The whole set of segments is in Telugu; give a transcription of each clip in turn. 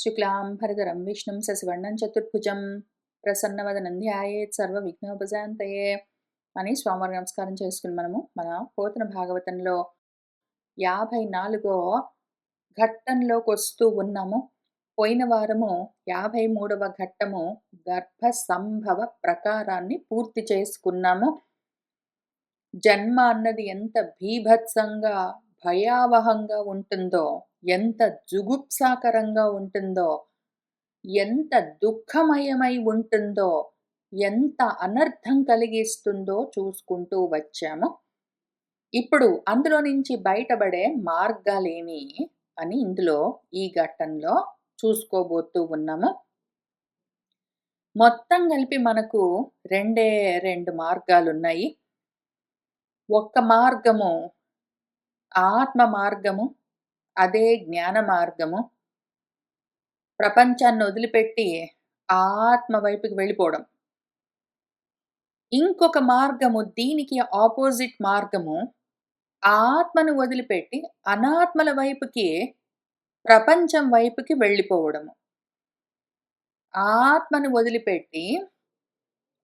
శుక్లాంబరధరం విష్ణుం శశివర్ణం చతుర్భుజం ప్రసన్నవదనం ధ్యాయేత్ సర్వవిఘ్నోపశాంతయే అని స్వామివారి నమస్కారం చేసుకుని మన పోతన భాగవతంలో 54వ ఘట్టంలోకి వస్తూ ఉన్నాము. పోయిన వారము 53వ ఘట్టము గర్భ సంభవ ప్రకారాన్ని పూర్తి చేసుకున్నాము. జన్మ అన్నది ఎంత భీభత్సంగా భయావహంగా ఉంటుందో, ఎంత జుగుప్సాకరంగా ఉంటుందో, ఎంత దుఃఖమయమై ఉంటుందో, ఎంత అనర్థం కలిగిస్తుందో చూసుకుంటూ వచ్చాము. ఇప్పుడు అందులో నుంచి బయటపడే మార్గాలేమి అని ఇందులో ఈ ఘట్టంలో చూసుకోబోతూ ఉన్నాము. మొత్తం కలిపి మనకు రెండు మార్గాలున్నాయి. ఒక్క మార్గము ఆత్మ మార్గము, అదే జ్ఞాన మార్గము. ప్రపంచాన్ని వదిలిపెట్టి ఆత్మ వైపుకి వెళ్ళిపోవడం. ఇంకొక మార్గము, దీనికి ఆపోజిట్ మార్గము, ఆత్మను వదిలిపెట్టి అనాత్మల వైపుకి, ప్రపంచం వైపుకి వెళ్ళిపోవడము. ఆత్మను వదిలిపెట్టి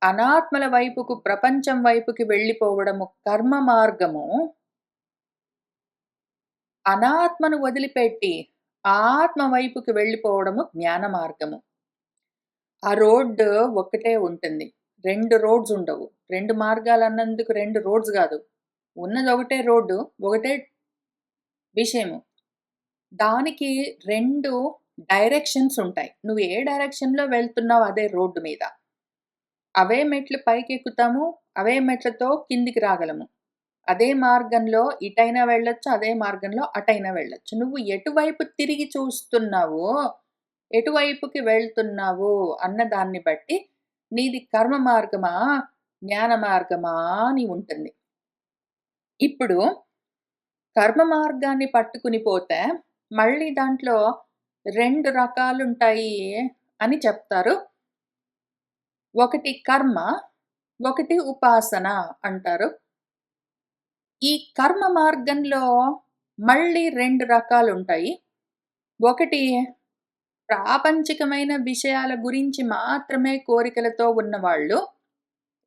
అనాత్మల వైపుకు, ప్రపంచం వైపుకి వెళ్ళిపోవడము కర్మ మార్గము. అనాత్మను వదిలిపెట్టి ఆత్మ వైపుకి వెళ్ళిపోవడము జ్ఞాన మార్గము. ఆ రోడ్డు ఒక్కటే ఉంటుంది, 2 రోడ్స్ ఉండవు. 2 మార్గాలు అన్నందుకు 2 రోడ్స్ కాదు, ఉన్నది ఒకటే రోడ్డు, ఒకటే విషయము. దానికి 2 డైరెక్షన్స్ ఉంటాయి. నువ్వు ఏ డైరెక్షన్లో వెళ్తున్నావు అదే రోడ్డు మీద. అవే మెట్లు పైకి ఎక్కుతాము, అవే మెట్లతో కిందికి రాగలము. అదే మార్గంలో ఇటైనా వెళ్ళొచ్చు, అదే మార్గంలో అటైనా వెళ్ళొచ్చు. నువ్వు ఎటువైపు తిరిగి చూస్తున్నావో, ఎటువైపుకి వెళ్తున్నావు అన్న దాన్ని బట్టి నీది కర్మ మార్గమా, జ్ఞాన మార్గమా అని ఉంటుంది. ఇప్పుడు కర్మ మార్గాన్ని పట్టుకుని పోతే మళ్ళీ దాంట్లో 2 రకాలుంటాయి అని చెప్తారు. ఒకటి కర్మ, ఒకటి ఉపాసన అంటారు. ఈ కర్మ మార్గంలో మళ్ళీ 2 రకాలుంటాయి. ఒకటి ప్రాపంచికమైన విషయాల గురించి మాత్రమే కోరికలతో ఉన్నవాళ్ళు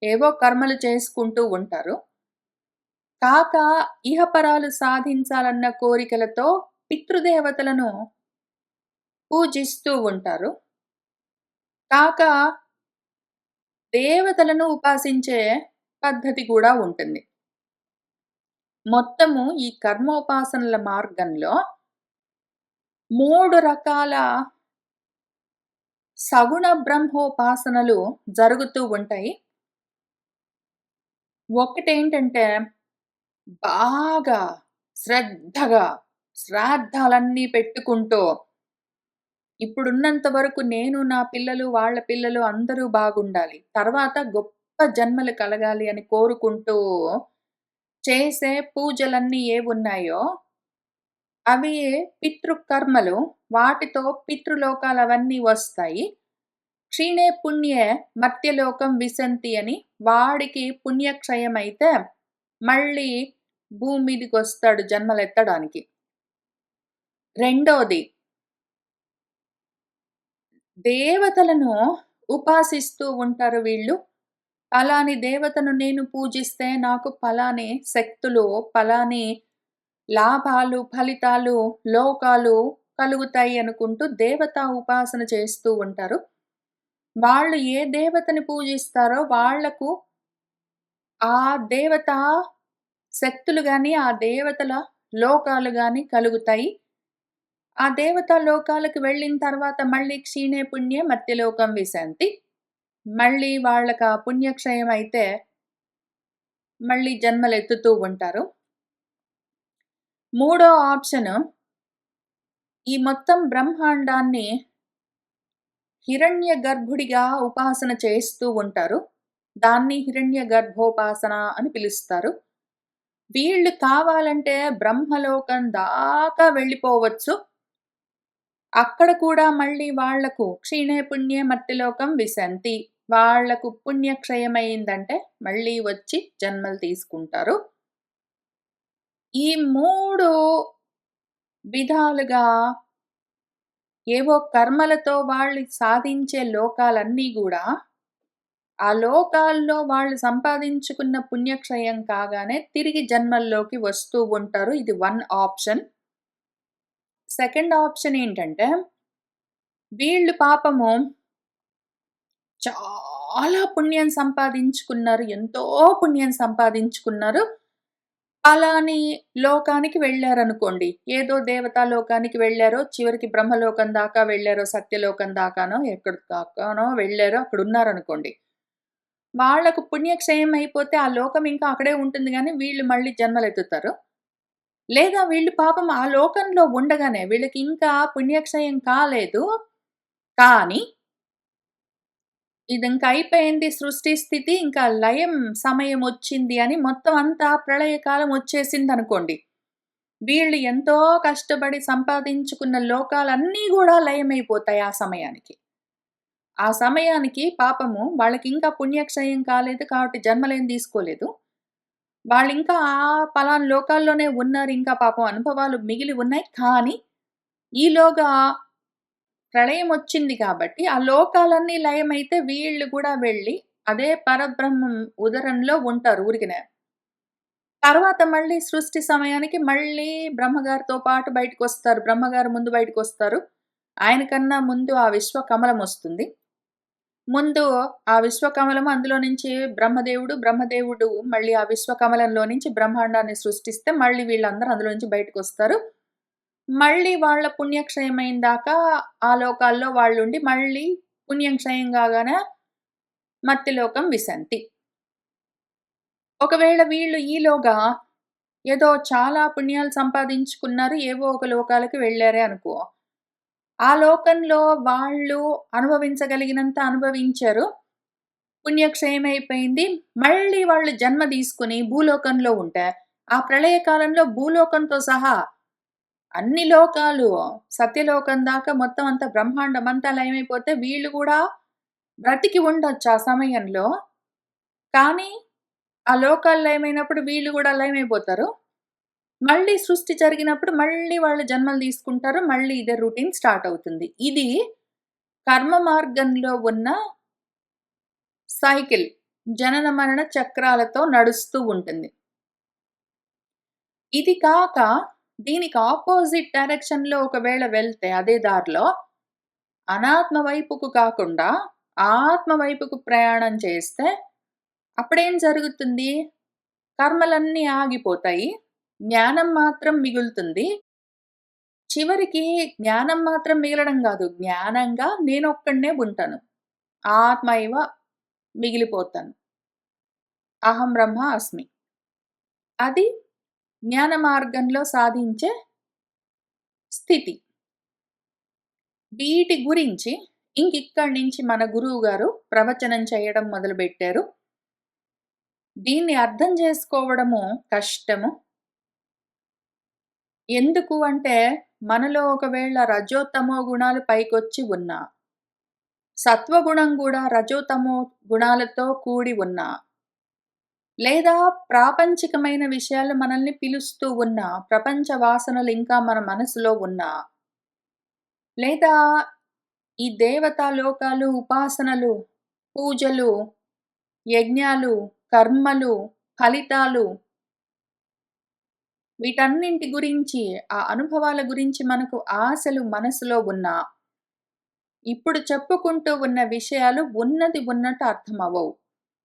ఏవో కర్మలు చేసుకుంటూ ఉంటారు. కాక ఇహపరాలు సాధించాలన్న కోరికలతో పితృదేవతలను పూజిస్తూ ఉంటారు. కాక దేవతలను ఉపాసించే పద్ధతి కూడా ఉంటుంది. మొత్తము ఈ కర్మోపాసనల మార్గంలో 3 రకాల సగుణ బ్రహ్మోపాసనలు జరుగుతూ ఉంటాయి. ఒకటేంటంటే బాగా శ్రద్ధగా శ్రాద్ధాలన్నీ పెట్టుకుంటూ, ఇప్పుడున్నంత వరకు నేను, నా పిల్లలు, వాళ్ళ పిల్లలు అందరూ బాగుండాలి, తర్వాత గొప్ప జన్మలు కలగాలి అని కోరుకుంటూ చేసే పూజలన్నీ ఏవున్నాయో అవి పితృకర్మలు. వాటితో పితృలోకాలవన్నీ వస్తాయి. క్షీణే పుణ్యే మర్త్యలోకం విశంతి అని, వాడికి పుణ్యక్షయం అయితే మళ్ళీ భూమి మీదకి వస్తాడు జన్మలెత్తడానికి. రెండోది, దేవతలను ఉపాసిస్తూ ఉంటారు వీళ్ళు. పలాని దేవతను నేను పూజిస్తే నాకు పలాని శక్తులు, పలాని లాభాలు, ఫలితాలు, లోకాలు కలుగుతాయి అనుకుంటూ దేవతా ఉపాసన చేస్తూ ఉంటారు. వాళ్ళు ఏ దేవతని పూజిస్తారో వాళ్లకు ఆ దేవత శక్తులు గాని, ఆ దేవతల లోకాలు గాని కలుగుతాయి. ఆ దేవతా లోకాలకు వెళ్ళిన తర్వాత మళ్ళీ క్షీణే పుణ్యే మర్త్యలోకం విశంతి. మళ్ళీ వాళ్ళకి ఆ పుణ్యక్షయం అయితే మళ్ళీ జన్మలెత్తుతూ ఉంటారు. మూడో ఆప్షను, ఈ మొత్తం బ్రహ్మాండాన్ని హిరణ్య గర్భుడిగా ఉపాసన చేస్తూ ఉంటారు. దాన్ని హిరణ్య గర్భోపాసన అని పిలుస్తారు. వీళ్ళు కావాలంటే బ్రహ్మలోకం దాకా వెళ్ళిపోవచ్చు. అక్కడ కూడా మళ్ళీ వాళ్లకు క్షీణే పుణ్యే మర్త్యలోకం విశంతి, వాళ్లకు పుణ్యక్షయమైందంటే మళ్ళీ వచ్చి జన్మలు తీసుకుంటారు. ఈ 3 విధాలుగా ఏవో కర్మలతో వాళ్ళు సాధించే లోకాలన్నీ గూడా, ఆ లోకాల్లో వాళ్ళు సంపాదించుకున్న పుణ్యక్షయం కాగానే తిరిగి జన్మల్లోకి వస్తూ ఉంటారు. ఇది వన్ ఆప్షన్. సెకండ్ ఆప్షన్ ఏంటంటే, వీళ్ళు పాపము చాలా పుణ్యం సంపాదించుకున్నారు. ఎంతో పుణ్యం సంపాదించుకున్నారు. అలాని లోకానికి వెళ్లారనుకోండి. ఏదో దేవతా లోకానికి వెళ్లారో, చివరికి బ్రహ్మలోకం దాకా వెళ్లారో, సత్యలోకం దాకానో, ఎక్కడి దాకానో వెళ్లారో అక్కడున్నారనుకోండి. వాళ్ళకు పుణ్యక్షయం అయిపోతే ఆ లోకం ఇంకా అక్కడే ఉంటుంది గానీ, వీళ్ళు మళ్ళీ జన్మలెత్తుతారు. లేదా వీళ్ళు పాపం ఆ లోకంలో ఉండగానే వీళ్ళకి ఇంకా పుణ్యక్షయం కాలేదు. కానీ ఇదింక అయిపోయింది సృష్టి స్థితి, ఇంకా లయం సమయమొచ్చింది అని మొత్తం అంతా ప్రళయకాలం ఒచ్చేసిందనుకోండి. వీళ్ళు ఎంతో కష్టపడి సంపాదించుకున్న లోకాలన్నీ గూడా లయమైపోతాయి ఆ సమయానికి. ఆ సమయానికి పాపము వాళ్ళకింకా పుణ్యక్షయం కాలేదు కాబట్టి జన్మలేం తీసుకోలేదు. వాళ్ళింకా ఆ పలానా లోకాల్లోనే ఉన్నారు. ఇంకా పాపం అనుభవాలు మిగిలి ఉన్నాయి. కానీ ఈలోగా ప్రళయమొచ్చింది కాబట్టి, ఆ లోకాలన్నీ లయమైతే వీళ్ళు గూడా వెళ్ళి, అదే పరబ్రహ్మం ఉదరంలో ఉంటారు ఊరికనే. తర్వాత మళ్ళీ సృష్టి సమయానికి మళ్ళీ బ్రహ్మగారితో పాటు బయటికొస్తారు. బ్రహ్మగారు ముందు బయటికొస్తారు. ఆయన కన్నా ముందు ఆ విశ్వకమలమొస్తుంది. ముందు ఆ విశ్వకమలము అందులో నుంచి బ్రహ్మదేవుడు మళ్ళీ ఆ విశ్వకమలంలో నుంచి బ్రహ్మాండాన్ని సృష్టిస్తే, మళ్ళీ వీళ్ళందరూ అందులో నుంచి బయటకొస్తారు. మళ్ళీ వాళ్ళ పుణ్యక్షయమైన దాకా ఆ లోకాల్లో వాళ్ళుండి, మళ్ళీ పుణ్యం క్షయం గాగానే మర్త్యలోకం విశంతి. ఒకవేళ వీళ్ళు ఈలోగా ఏదో చాలా పుణ్యాలు సంపాదించుకున్నారు, ఏవో ఒక లోకాలకి వెళ్లారే అనుకో. ఆ లోకంలో వాళ్ళు అనుభవించగలిగినంత అనుభవించారు. పుణ్యక్షయమైపోయింది. మళ్ళీ వాళ్ళు జన్మ తీసుకొని భూలోకంలో ఉంటే, ఆ ప్రళయ కాలంలో భూలోకంతో సహా అన్ని లోకాలు సత్యలోకం దాకా మొత్తం అంతా బ్రహ్మాండమంతా లయమైపోతే వీళ్ళు గూడా బ్రతికి ఉండొచ్చు ఆ సమయంలో. కానీ, ఆ లోకాలు లయమైనప్పుడు వీళ్ళు గూడా లయమైపోతారు. మళ్ళీ సృష్టి జరిగినప్పుడు మళ్ళీ వాళ్ళు జన్మలు తీసుకుంటారు. మళ్ళీ ఇదే రొటీన్ స్టార్ట్ అవుతుంది. ఇది కర్మ మార్గంలో ఉన్న సైకిల్. జనన మరణ చక్రాలతో నడుస్తూ ఉంటుంది. ఇది కాక దీనికి అపోజిట్ డైరెక్షన్‌లో ఒకవేళ వెళ్తే అదే దారిలో అనాత్మ వైపుకు కాకుండా ఆత్మ వైపుకు ప్రయాణం చేస్తే అప్పుడేం జరుగుతుంది? కర్మలన్నీ ఆగిపోతాయి. జ్ఞానం మాత్రం మిగులుతుంది. చివరికి జ్ఞానం మాత్రం మిగలడం గాదు. జ్ఞానంగా నేనొక్కడినే ఉంటాను. ఆత్మ ఇవ మిగిలిపోతాను. అహం బ్రహ్మ అస్మి. అది జ్ఞాన మార్గంలో సాధించే స్థితి. వీటి గురించి ఇంకిక్కడి నుంచి మన గురువుగారు ప్రవచనం చేయడం మొదలుబెట్టారు. దీన్ని అర్థం చేసుకోవడము కష్టము. ఎందుకు అంటే, మనలో ఒకవేళ రజో, తమో గుణాలు పైకొచ్చి ఉన్నా, సత్వగుణం గూడా రజో, తమో గుణాలతో కూడి ఉన్నా, లేదా ప్రాపంచికమైన విషయాలు మనల్ని పిలుస్తూ ఉన్నా, ప్రపంచ వాసనలు ఇంకా మన మనసులో ఉన్నా, లేదా ఈ దేవతా లోకాలు, ఉపాసనలు, పూజలు, యజ్ఞాలు, కర్మలు, ఫలితాలు వీటన్నింటి గురించి, ఆ అనుభవాల గురించి మనకు ఆశలు మనసులో ఉన్నా, ఇప్పుడు చెప్పుకుంటూ ఉన్న విషయాలు ఉన్నది ఉన్నట్టు అర్థమవ్వవు.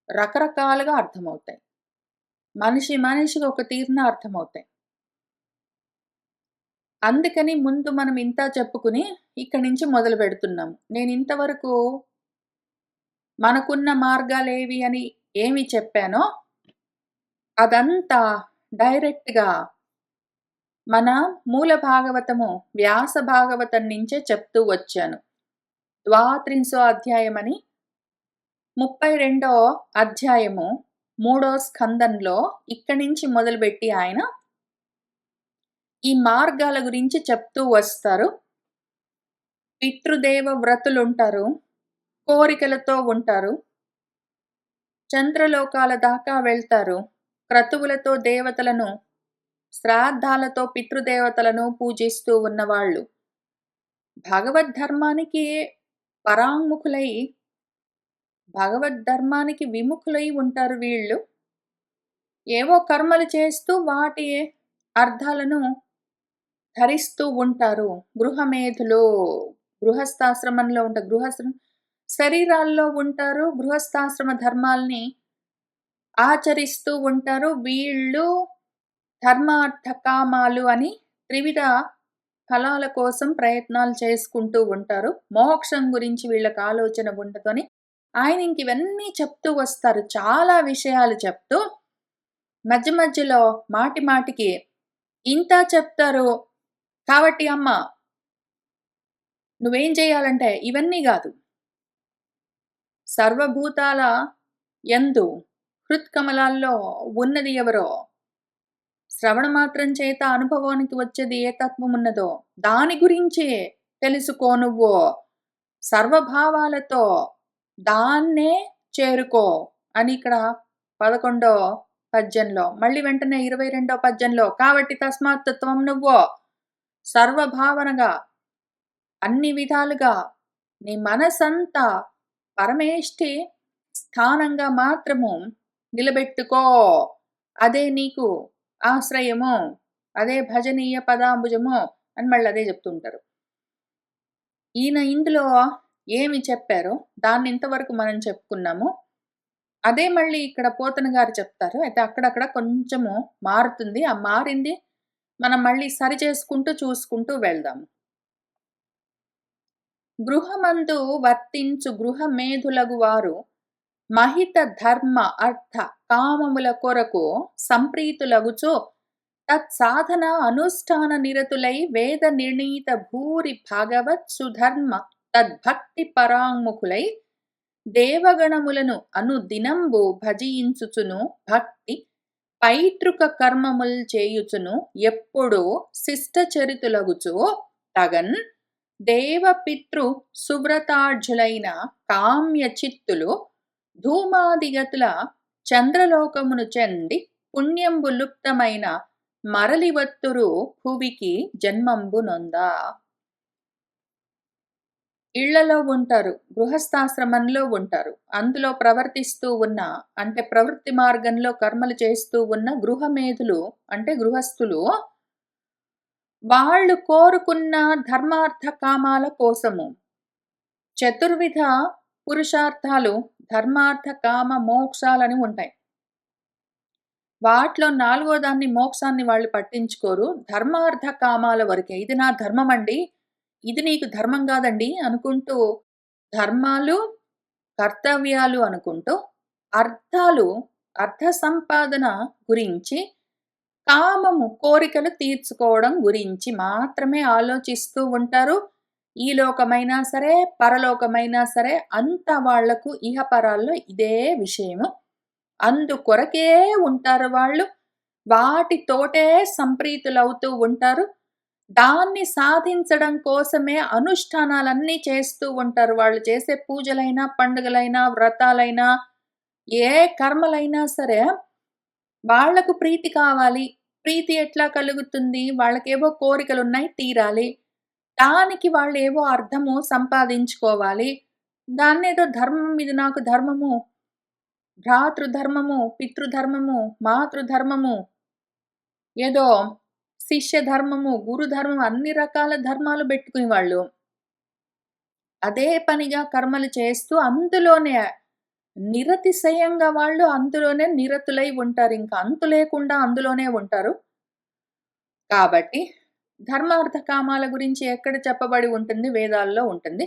రకరకాలుగా అర్థమవుతాయి. మనిషికి ఒక తీరున అర్థమవుతాయి. అందుకని ముందు మనం ఇంత చెప్పుకుని, ఇక్కడి నుంచి మొదలుపెడుతున్నాము. నేనింతవరకు మనకున్న మార్గాలేవి అని ఏమి చెప్పానో, అదంతా డైరెక్ట్‌గా మన మూల భాగవతము, వ్యాస భాగవతం నుంచే చెప్తూ వచ్చాను. ద్వాత్రింశో అధ్యాయమని 32 అధ్యాయము 3 స్కందంలో ఇక్కడి నుంచి మొదలుపెట్టి ఆయన ఈ మార్గాల గురించి చెప్తూ వస్తారు. పితృదేవ వ్రతులుంటారు. కోరికలతో ఉంటారు. చంద్రలోకాల దాకా వెళ్తారు. క్రతువులతో దేవతలను, శ్రాద్ధాలతో పితృదేవతలను పూజిస్తూ ఉన్నవాళ్ళు. భగవద్ధర్మానికి పరాంగుఖులై, భగవద్ధర్మానికి విముఖులై ఉంటారు వీళ్ళు. ఏవో కర్మలు చేస్తూ వాటి అర్థాలను ధరిస్తూ ఉంటారు. గృహమేధులు, గృహస్థాశ్రమంలో శరీరాల్లో ఉంటారు. గృహస్థాశ్రమ ధర్మాల్ని ఆచరిస్తూ ఉంటారు. వీళ్ళు ధర్మార్థ కామాలు అని త్రివిధ ఫలాల కోసం ప్రయత్నాలు చేసుకుంటూ ఉంటారు. మోక్షం గురించి వీళ్ళకి ఆలోచన ఉండదు అని ఆయన ఇంక ఇవన్నీ చెప్తూ వస్తారు. చాలా విషయాలు చెప్తూ మధ్య మధ్యలో మాటి మాటికి ఇంత చెప్తారు. కాబట్టి అమ్మ నువ్వేం చేయాలంటే ఇవన్నీ గాదు. సర్వభూతాల యందు హృత్కమలాల్లో ఉన్నది ఎవరో, శ్రవణ మాత్రం చేత అనుభవానికి వచ్చేది ఏ తత్వం ఉన్నదో దాని గురించే తెలుసుకో నువ్వు. సర్వభావాలతో దాన్నే చేరుకో అని ఇక్కడ 11వ పద్యంలో, మళ్ళీ వెంటనే 22వ పద్యంలో కాబట్టి తస్మాత్ త్వం నువ్వు సర్వభావనగా అన్ని విధాలుగా నీ మనసంతా పరమేష్ఠి స్థానంగా మాత్రము నిలబెట్టుకో. అదే నీకు ఆశ్రయము, అదే భజనీయ పదాంబుజము అని మళ్ళీ అదే చెప్తుంటారు. ఈయన ఇందులో ఏమి చెప్పారో దాన్ని ఇంతవరకు మనం చెప్పుకున్నాము. అదే మళ్ళీ ఇక్కడ పోతన గారు చెప్తారు. అయితే అక్కడక్కడ కొంచెము మారుతుంది. ఆ మారింది మనం మళ్ళీ సరి చేసుకుంటూ చూసుకుంటూ వెళ్దాం. గృహమందు వర్తించు గృహమేధులగు వారు మహిత ధర్మ అర్థ కామముల కొరకు సంప్రీతులగుచు తత్సాధన అనుష్ఠాన నిరతులై వేద నిర్ణీత భూరి భగవత్ సుధర్మ తద్భక్తి పరాంగుఖులై దేవగణములను అనుదినంబు భజించుచును భక్తి పైతృక కర్మముల్ చేయుచును ఎప్పుడూ శిష్టచరితులగుచు తగన్ దేవపితృ సువ్రతార్జులైన కామ్య చిత్తులు ధూమాదిగతుల చంద్రలోకమును చెంది పుణ్యంబు లుప్తమైన మరలివత్తురు భువికి జన్మంబు నొందా. ఇళ్లలో ఉంటారు, గృహస్థాశ్రమంలో ఉంటారు. అందులో ప్రవర్తిస్తూ ఉన్న అంటే ప్రవృత్తి మార్గంలో కర్మలు చేస్తూ ఉన్న గృహమేధులు అంటే గృహస్థులు వాళ్ళు కోరుకున్న ధర్మార్థ కామాల కోసము చతుర్విధ పురుషార్థాలు ధర్మార్థ కామ మోక్షాలని ఉంటాయి. వాటిలో 4వ దాన్ని మోక్షాన్ని వాళ్ళు పట్టించుకోరు. ధర్మార్థ కామాల వరకే. ఇది నా ధర్మం అండి, ఇది నీకు ధర్మం కాదండి అనుకుంటూ ధర్మాలు కర్తవ్యాలు అనుకుంటూ అర్థాలు అర్థ సంపాదన గురించి కామము కోరికలు తీర్చుకోవడం గురించి మాత్రమే ఆలోచిస్తూ ఉంటారు. ఈ లోకమైనా సరే పరలోకమైనా సరే అంత వాళ్లకు ఇహపరాల్లో ఇదే విషయము. అందుకొరకే ఉంటారు వాళ్ళు. వాటితోటే సంప్రీతులవుతూ ఉంటారు. దాన్ని సాధించడం కోసమే అనుష్ఠానాలన్నీ చేస్తూ ఉంటారు. వాళ్ళు చేసే పూజలైనా పండుగలైనా వ్రతాలైనా ఏ కర్మలైనా సరే వాళ్లకు ప్రీతి కావాలి. ప్రీతి ఎట్లా కలుగుతుంది? వాళ్ళకేవో కోరికలున్నాయి, తీరాలి. దానికి వాళ్ళు ఏవో అర్థము సంపాదించుకోవాలి. దాన్నేదో ధర్మం, ఇది నాకు ధర్మము, భ్రాతృధర్మము, పితృధర్మము, మాతృధర్మము, ఏదో శిష్య ధర్మము, గురుధర్మం, అన్ని రకాల ధర్మాలు పెట్టుకుని వాళ్ళు అదే పనిగా కర్మలు చేస్తూ అందులోనే నిరతిశయంగా వాళ్ళు అందులోనే నిరతులై ఉంటారు. ఇంకా అంతు లేకుండా అందులోనే ఉంటారు. కాబట్టి ధర్మార్థ కామాల గురించి ఎక్కడ చెప్పబడి ఉంటుంది? వేదాల్లో ఉంటుంది.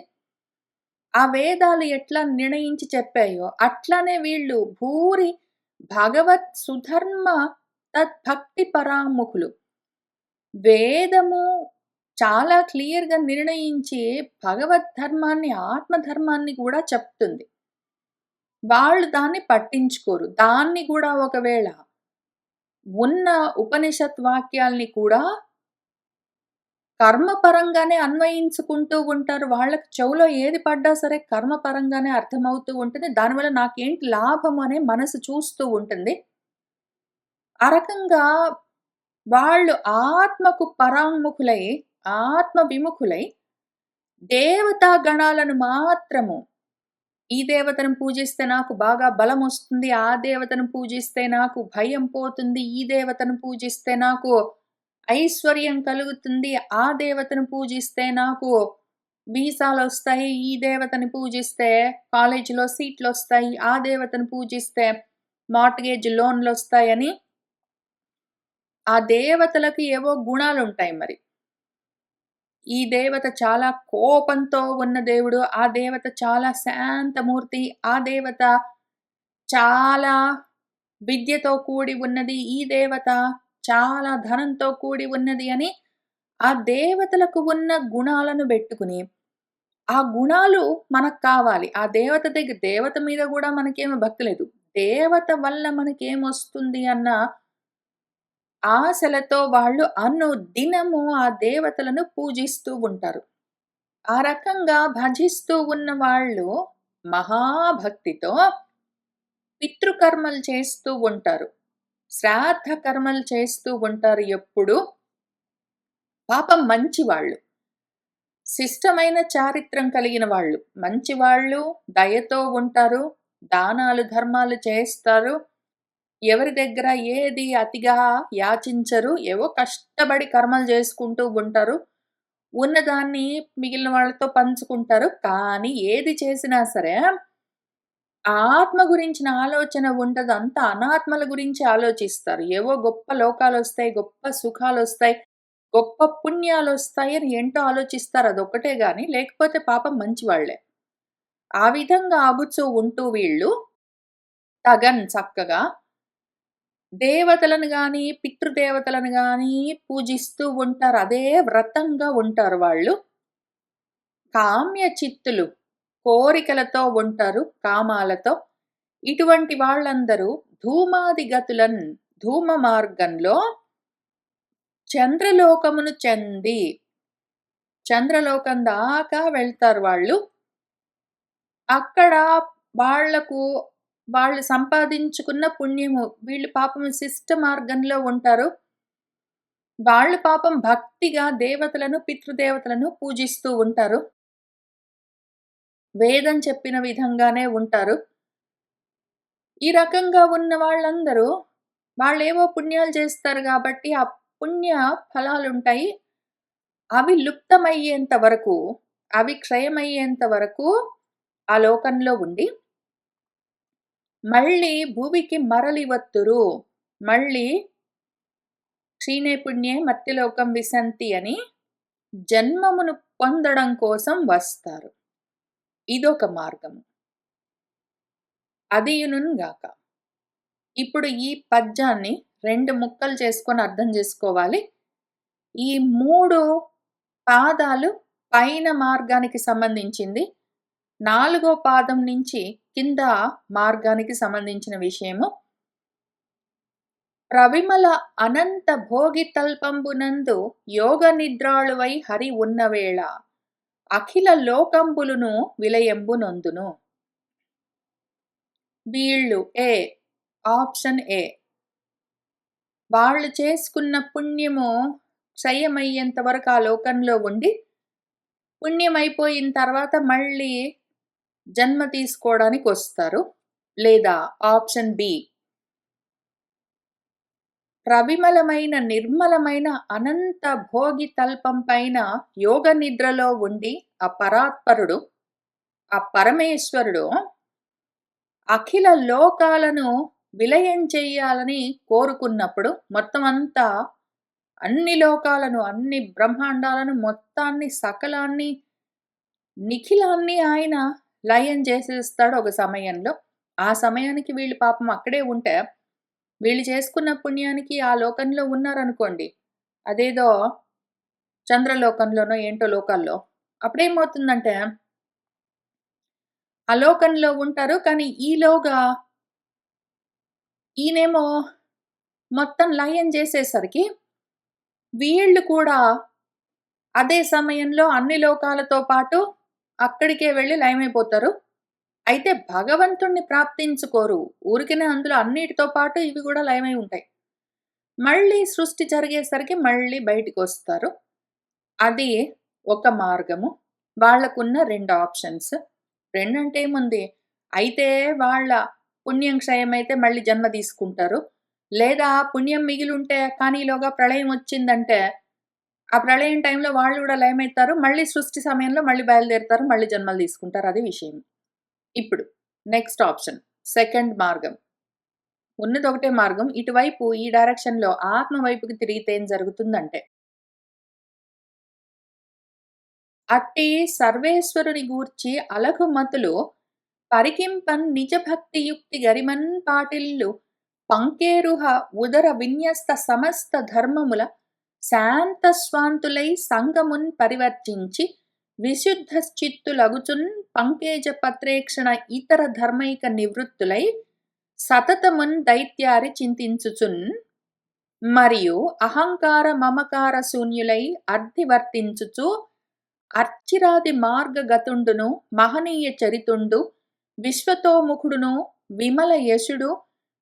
ఆ వేదాలు ఎట్లా నిర్ణయించి చెప్పాయో అట్లానే వీళ్ళు భూరి భగవత్ సుధర్మ తద్భక్తి పరాముఖులు. వేదము చాలా క్లియర్గా నిర్ణయించి భగవత్ ధర్మాన్ని ఆత్మధర్మాన్ని కూడా చెప్తుంది. వాళ్ళు దాన్ని పట్టించుకోరు. దాన్ని కూడా ఒకవేళ ఉన్న ఉపనిషత్ వాక్యాల్ని కూడా కర్మపరంగానే అన్వయించుకుంటూ ఉంటారు. వాళ్ళకి చెవులో ఏది పడ్డా సరే కర్మపరంగానే అర్థమవుతూ ఉంటుంది. దానివల్ల నాకేంటి లాభం అనే మనసు చూస్తూ ఉంటుంది. ఆ రకంగా వాళ్ళు ఆత్మకు పరాంగుఖులై, ఆత్మ విముఖులై దేవతా గణాలను మాత్రము ఈ దేవతను పూజిస్తే నాకు బాగా బలమొస్తుంది. ఆ దేవతను పూజిస్తే నాకు భయం పోతుంది. ఈ దేవతను పూజిస్తే నాకు ఐశ్వర్యం కలుగుతుంది. ఆ దేవతను పూజిస్తే నాకు వీసాలొస్తాయి. ఈ దేవతని పూజిస్తే కాలేజీలో సీట్లొస్తాయి. ఆ దేవతను పూజిస్తే మార్ట్‌గేజ్ లోన్‌లొస్తాయని ఆ దేవతలకి ఏవో గుణాలుంటాయి మరి. ఈ దేవత చాలా కోపంతో ఉన్న దేవుడు. ఆ దేవత చాలా శాంతమూర్తి. ఆ దేవత చాలా విద్యతో కూడి ఉన్నది. ఈ దేవత చాలా ధనంతో కూడి ఉన్నది అని ఆ దేవతలకు ఉన్న గుణాలను బెట్టుకుని, ఆ గుణాలు మనకు కావాలి. ఆ దేవత మీద గూడా మనకేమి భక్తి లేదు. దేవత వల్ల మనకేమొస్తుంది అన్న ఆశలతో వాళ్ళు అనుదినము ఆ దేవతలను పూజిస్తూ ఉంటారు. ఆ రకంగా భజిస్తూ ఉన్న వాళ్ళు మహాభక్తితో పితృకర్మలు చేస్తూ ఉంటారు. శ్రాద్ధ కర్మలు చేస్తూ ఉంటారు ఎప్పుడు. పాపం మంచివాళ్ళు. శిష్టమైన చారిత్రం కలిగిన వాళ్ళు. మంచివాళ్ళు, దయతో ఉంటారు. దానాలు, ధర్మాలు చేస్తారు. ఎవరి దగ్గర ఏది అతిగా యాచించరు. ఏవో కష్టపడి కర్మలు చేసుకుంటూ ఉంటారు. ఉన్నదాన్ని మిగిలిన వాళ్ళతో పంచుకుంటారు. కానీ ఏది చేసినా సరే, ఆత్మ గురించిన ఆలోచన ఉండదు. అంతా అనాత్మల గురించి ఆలోచిస్తారు. ఏవో గొప్ప లోకాలొస్తాయి, గొప్ప సుఖాలొస్తాయి, గొప్ప పుణ్యాలొస్తాయని ఏంటో ఆలోచిస్తారు. అదొక్కటే గాని, లేకపోతే పాపం మంచివాళ్ళే. ఆ విధంగా ఆగుచూ ఉంటూ వీళ్ళు చక్కగా దేవతలను గాని, పితృదేవతలను గాని పూజిస్తూ ఉంటారు. అదే వ్రతంగా ఉంటారు వాళ్ళు. కామ్య చిత్తులు. కోరికలతో ఉంటారు. కామాలతో. ఇటువంటి వాళ్ళందరూ ధూమ మార్గంలో చంద్రలోకమును చెంది చంద్రలోకం దాకా వెళ్తారు వాళ్ళు. అక్కడ వాళ్ళకు వాళ్ళు సంపాదించుకున్న పుణ్యము వీళ్ళు పాపం శిష్ట మార్గంలో ఉంటారు. వాళ్ళు పాపం భక్తిగా దేవతలను, పితృదేవతలను పూజిస్తూ ఉంటారు. వేదం చెప్పిన విధంగానే ఉంటారు. ఈ రకంగా ఉన్న వాళ్ళందరూ వాళ్ళేవో పుణ్యాలు చేస్తారు గాబట్టి, ఆ పుణ్య ఫలాలుంటాయి. అవి లుప్తమయ్యేంత వరకు, అవి క్షయమయ్యేంత వరకు ఆ లోకంలో ఉండి, మళ్ళీ భువికి మరలి వత్తురు. మళ్ళీ క్షీణే పుణ్యే మర్త్యలోకం విశంతి అని జన్మమును పొందడం కోసం వస్తారు. ఇదొక మార్గము. అదియునుగాక. ఇప్పుడు ఈ పద్యాన్ని 2 ముక్కలు చేసుకొని అర్థం చేసుకోవాలి. ఈ 3 పాదాలు పైన మార్గానికి సంబంధించింది. 4 పాదం నుంచి కింద మార్గానికి సంబంధించిన విషయము. ప్రవిమల అనంత భోగి తల్పంబునందు యోగ నిద్రాళువై హరి ఉన్నవేళ అఖిల లోకంబులును విలయంబునొందును. వీళ్ళు ఆప్షన్ ఏ. వాళ్ళు చేసుకున్న పుణ్యము క్షయమయ్యేంత వరకు ఆ లోకంలో ఉండి, పుణ్యమైపోయిన తర్వాత మళ్ళీ జన్మ తీసుకోవడానికొస్తారు. లేదా ఆప్షన్ బి. ప్రవిమలమైన, నిర్మలమైన అనంత భోగి తల్పం పైన యోగ నిద్రలో ఉండి ఆ పరాత్పరుడు, ఆ పరమేశ్వరుడు అఖిల లోకాలను విలయం చెయ్యాలని కోరుకున్నప్పుడు మొత్తం అంతా అన్ని లోకాలను, అన్ని బ్రహ్మాండాలను మొత్తాన్ని, సకలాన్ని, నిఖిలాన్ని ఆయన లయం చేసేస్తాడు ఒక సమయంలో. ఆ సమయానికి వీళ్ళు పాపం అక్కడే ఉంటే, వీళ్ళు చేసుకున్న పుణ్యానికి ఆ లోకంలో ఉన్నారనుకోండి. అదేదో చంద్రలోకంలోనో ఏంటో లోకాల్లో. అప్పుడేమవుతుందంటే, ఆ లోకంలో ఉంటారు. కానీ ఈలోగా ఈయనేమో మొత్తం లయం చేసేసరికి, వీళ్ళు కూడా అదే సమయంలో అన్ని లోకాలతో పాటు అక్కడికే వెళ్లి లయమైపోతారు. అయితే భగవంతుడిని ప్రాప్తించుకోరు. ఊరికనే అందులో అన్నిటితో పాటు ఇవి గూడా లయమై ఉంటాయి. మళ్ళీ సృష్టి జరిగేసరికి మళ్ళీ బయటికొస్తారు. అది ఒక మార్గము. వాళ్ళకున్న 2 ఆప్షన్స్. 2 అంటే ఏముంది, అయితే వాళ్ళ పుణ్యం క్షయమైతే మళ్ళీ జన్మ తీసుకుంటారు. లేదా పుణ్యం మిగిలుంటే కానీ ఈలోగా ప్రళయం వచ్చిందంటే, ఆ ప్రళయం టైంలో వాళ్ళు గూడా లయమైతారు. మళ్ళీ సృష్టి సమయంలో మళ్ళీ బయలుదేరుతారు. మళ్ళీ జన్మలు తీసుకుంటారు. అది విషయం. ఇప్పుడు నెక్స్ట్ ఆప్షన్ సెకండ్ మార్గం. ఉన్నదొకటే మార్గం. ఇటువైపు ఈ డైరెక్షన్‌లో ఆత్మ వైపుకి తిరిగితే ఏం జరుగుతుందంటే, అట్టి సర్వేశ్వరుని గూర్చి అలఘుమతులు పరికింపన్ నిజ భక్తి యుక్తి గరిమన్ పాటిల్లు పంకేరుహ ఉదర విన్యస్త సమస్త ధర్మముల శాంతస్వాంతులై సంగమున్ పరివర్జించి విశుద్ధశ్చిత్తులగుచున్ పంకేజ పత్రేక్షణ ఇతర ధర్మైక నివృత్తులై సతతమున్ దైత్యారి చింతించుచున్ మరియు అహంకార మమకార శూన్యులై అర్థివర్తించుచు అర్చిరాది మార్గగతుండును మహనీయ చరితుండు విశ్వతోముఖుడును విమల యశుడు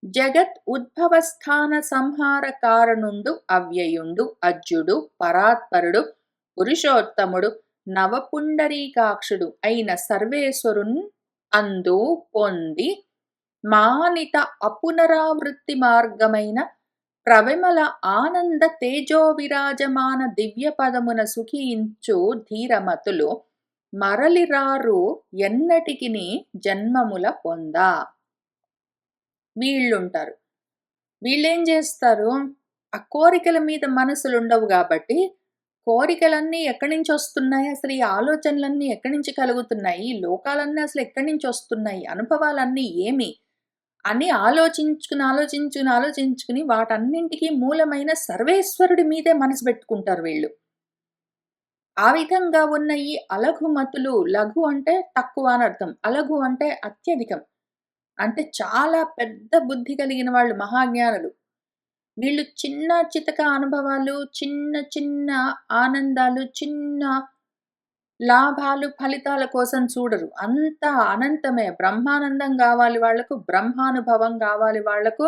జగత్ ఉద్భవస్థాన సంహార కారణుండు అవ్యయుండు అజ్జుడు పరాత్పరుడు పురుషోత్తముడు నవపుండరీకాక్షుడు అయిన సర్వేశ్వరున్ అందు పొంది మానిత అపునరావృత్తి మార్గమైన ప్రవిమల ఆనంద తేజో విరాజమాన దివ్య పదమున సుఖించు ధీరమతులు మరలిరారు ఎన్నటికిని జన్మముల పొందా. వీళ్ళుంటారు. వీళ్ళేం చేస్తారు, ఆ కోరికల మీద మనసులుండవు గాబట్టి, కోరికలన్నీ ఎక్కడి నుంచొస్తున్నాయి, అసలు ఈ ఆలోచనలన్నీ ఎక్కడి నుంచి కలుగుతున్నాయి, ఈ లోకాలన్నీ అసలు ఎక్కడి నుంచొస్తున్నాయి, అనుభవాలన్నీ ఏమి అని ఆలోచించుకుని వాటన్నింటికి మూలమైన సర్వేశ్వరుడి మీదే మనసు పెట్టుకుంటారు వీళ్ళు. ఆ విధంగా ఉన్న ఈ అలఘుమతులు, లఘు అంటే తక్కువ అని అర్థం. అలఘు అంటే అత్యధికం. అంటే చాలా పెద్ద బుద్ధి కలిగిన వాళ్ళు మహాజ్ఞానులు. వీళ్ళు చిన్న చితక అనుభవాలు, చిన్న చిన్న ఆనందాలు, చిన్న లాభాలు, ఫలితాల కోసం చూడరు. అంతా అనంతమే. బ్రహ్మానందం గావాలి వాళ్ళకు, బ్రహ్మానుభవం గావాలి వాళ్ళకు.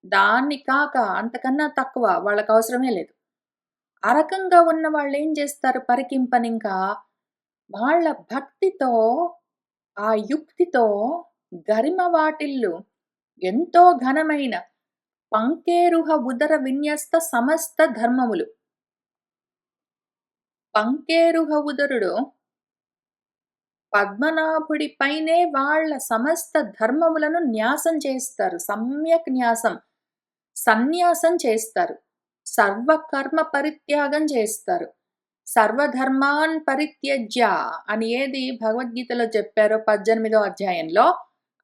దాన్ని కాక అంతకన్నా తక్కువ వాళ్ళకవసరమే లేదు. ఆ రకంగా ఉన్న వాళ్ళేం చేస్తారు పరికింపనింకా, వాళ్ళ భక్తితో, ఆ యుక్తితో గరిమ వాటిల్లు ఎంతో ఘనమైన పంకేరుహ ఉదర విన్యస్త సమస్త ధర్మములు. పంకేరుహ ఉదరుడు పద్మనాభుడి పైనే వాళ్ళ సమస్త ధర్మములను న్యాసం చేస్తారు. సమ్యక్ న్యాసం. సన్యాసం చేస్తారు. సర్వకర్మ పరిత్యాగం చేస్తారు. సర్వధర్మాన్ పరిత్యజ్య అని ఏది భగవద్గీతలో చెప్పారో 18వ అధ్యాయంలో,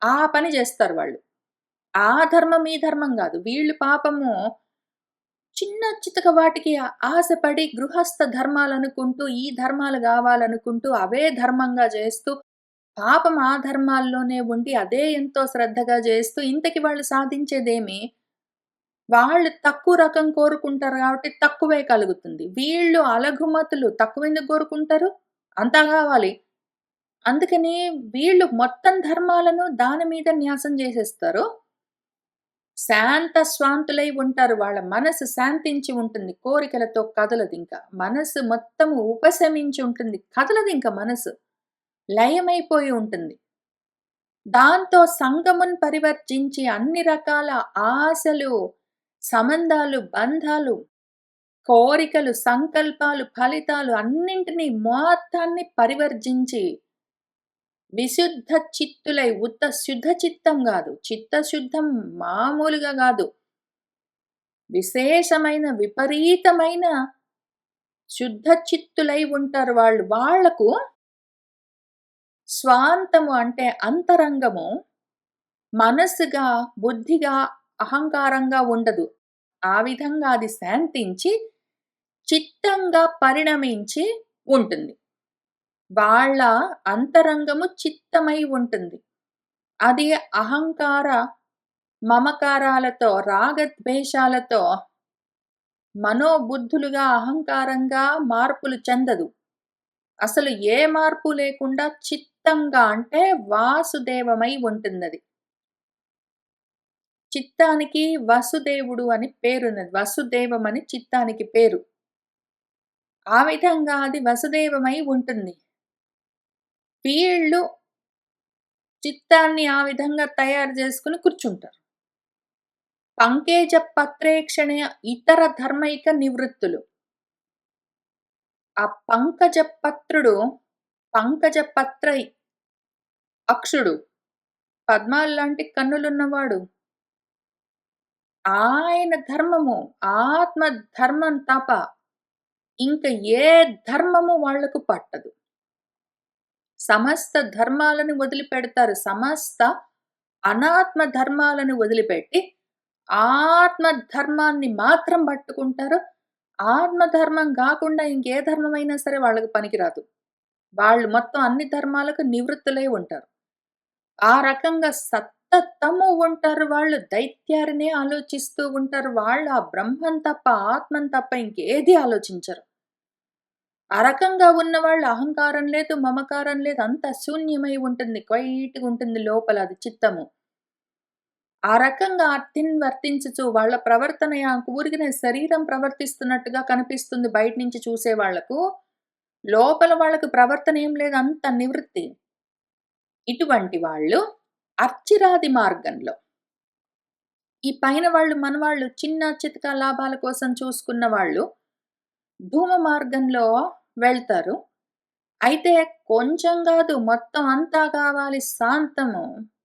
ఆ పని చేస్తారు వాళ్ళు. ఆ ధర్మం, ఈ ధర్మం గాదు. వీళ్ళు పాపము చిన్న చితక వాటికి ఆశపడి గృహస్థ ధర్మాలనుకుంటూ, ఈ ధర్మాలు గావాలనుకుంటూ, అవే ధర్మంగా చేస్తూ, పాపం ఆ ధర్మాల్లోనే ఉండి, అదే ఎంతో శ్రద్ధగా చేస్తూ, ఇంతకి వాళ్ళు సాధించేదేమి? వాళ్ళు తక్కువ రకం కోరుకుంటారు కాబట్టి తక్కువే కలుగుతుంది. వీళ్ళు అలఘుమతులు తక్కువెందుకు కోరుకుంటారు? అంతా గావాలి. అందుకని వీళ్ళు మొత్తం ధర్మాలను దాని మీద న్యాసం చేసేస్తారు. శాంత స్వాంతులై ఉంటారు. వాళ్ళ మనసు శాంతించి ఉంటుంది. కోరికలతో కదలదింక. మనసు మొత్తము ఉపశమించి ఉంటుంది. కదలదింక మనసు. లయమైపోయి ఉంటుంది. దాంతో సంగమున్ పరివర్జించి అన్ని రకాల ఆశలు, సంబంధాలు, బంధాలు, కోరికలు, సంకల్పాలు, ఫలితాలు అన్నింటినీ మొత్తాన్ని పరివర్జించి విశుద్ధ చిత్తులై ఉత్త శుద్ధ చిత్తం గాదు. చిత్తశుద్ధం మామూలుగా గాదు. విశేషమైన విపరీతమైన శుద్ధ చిత్తులై ఉంటారు వాళ్ళు. వాళ్లకు స్వాంతము అంటే అంతరంగము మనస్సుగా, బుద్ధిగా, అహంకారంగా ఉండదు. ఆ విధంగా అది శాంతించి చిత్తంగా పరిణమించి ఉంటుంది. వాళ్ళ అంతరంగము చిత్తమై ఉంటుంది. అది అహంకార, మమకారాలతో, రాగద్వేషాలతో, మనోబుద్ధులుగా, అహంకారంగా మార్పులు చెందదు. అసలు ఏ మార్పు లేకుండా చిత్తంగా అంటే వాసుదేవమై ఉంటుందది. చిత్తానికి వసుదేవుడు అని పేరున్నది. వసుదేవం అని చిత్తానికి పేరు. ఆ విధంగా అది వసుదైవమై ఉంటుంది. వీళ్ళు చిత్తాన్ని ఆ విధంగా తయారు చేసుకొని కూర్చుంటారు. పంకేజ పత్రేక్షణ ఇతర ధర్మైక నివృత్తులు. ఆ పంకజ పత్రుడు, పంకజ పత్రై అక్షుడు, పద్మాల్లాంటి కన్నులున్నవాడు. ఆయన ధర్మము, ఆత్మ ధర్మం తప ఇంక ఏ ధర్మము వాళ్లకు పట్టదు. సమస్త ధర్మాలను వదిలిపెడతారు. సమస్త అనాత్మ ధర్మాలను వదిలిపెట్టి, ఆత్మ ధర్మాన్ని మాత్రం పట్టుకుంటారు. ఆత్మ ధర్మం గాకుండా ఇంకే ధర్మమైనా సరే వాళ్ళకి పనికిరాదు. వాళ్ళు మొత్తం అన్ని ధర్మాలకు నివృత్తులై ఉంటారు. ఆ రకంగా సతతము ఉంటారు వాళ్ళు. దైత్యారినే ఆలోచిస్తూ ఉంటారు. వాళ్ళు ఆ బ్రహ్మం తప్ప, ఆత్మను తప్ప ఇంకేది ఆలోచించరు. ఆ రకంగా ఉన్నవాళ్ళు అహంకారం లేదు, మమకారం లేదు. అంతా శూన్యమై ఉంటుంది. క్వైట్‌గా ఉంటుంది లోపల అది చిత్తము. ఆ రకంగా అర్తిని వర్తించుచు వాళ్ళ ప్రవర్తన ఊరికినే శరీరం ప్రవర్తిస్తున్నట్టుగా కనిపిస్తుంది బయట నుంచి చూసే వాళ్ళకు. లోపల వాళ్ళకి ప్రవర్తన ఏం లేదు. అంత నివృత్తి. ఇటువంటి వాళ్ళు అర్చిరాది మార్గంలో ఈ పైన వాళ్ళు మనవాళ్ళు చిన్న చితక లాభాల కోసం చూసుకున్న వాళ్ళు ధూమ మార్గంలో వెళ్తారు. అయితే కొంచెం గాదు మొత్తం అంతా కావాలి శాంతము.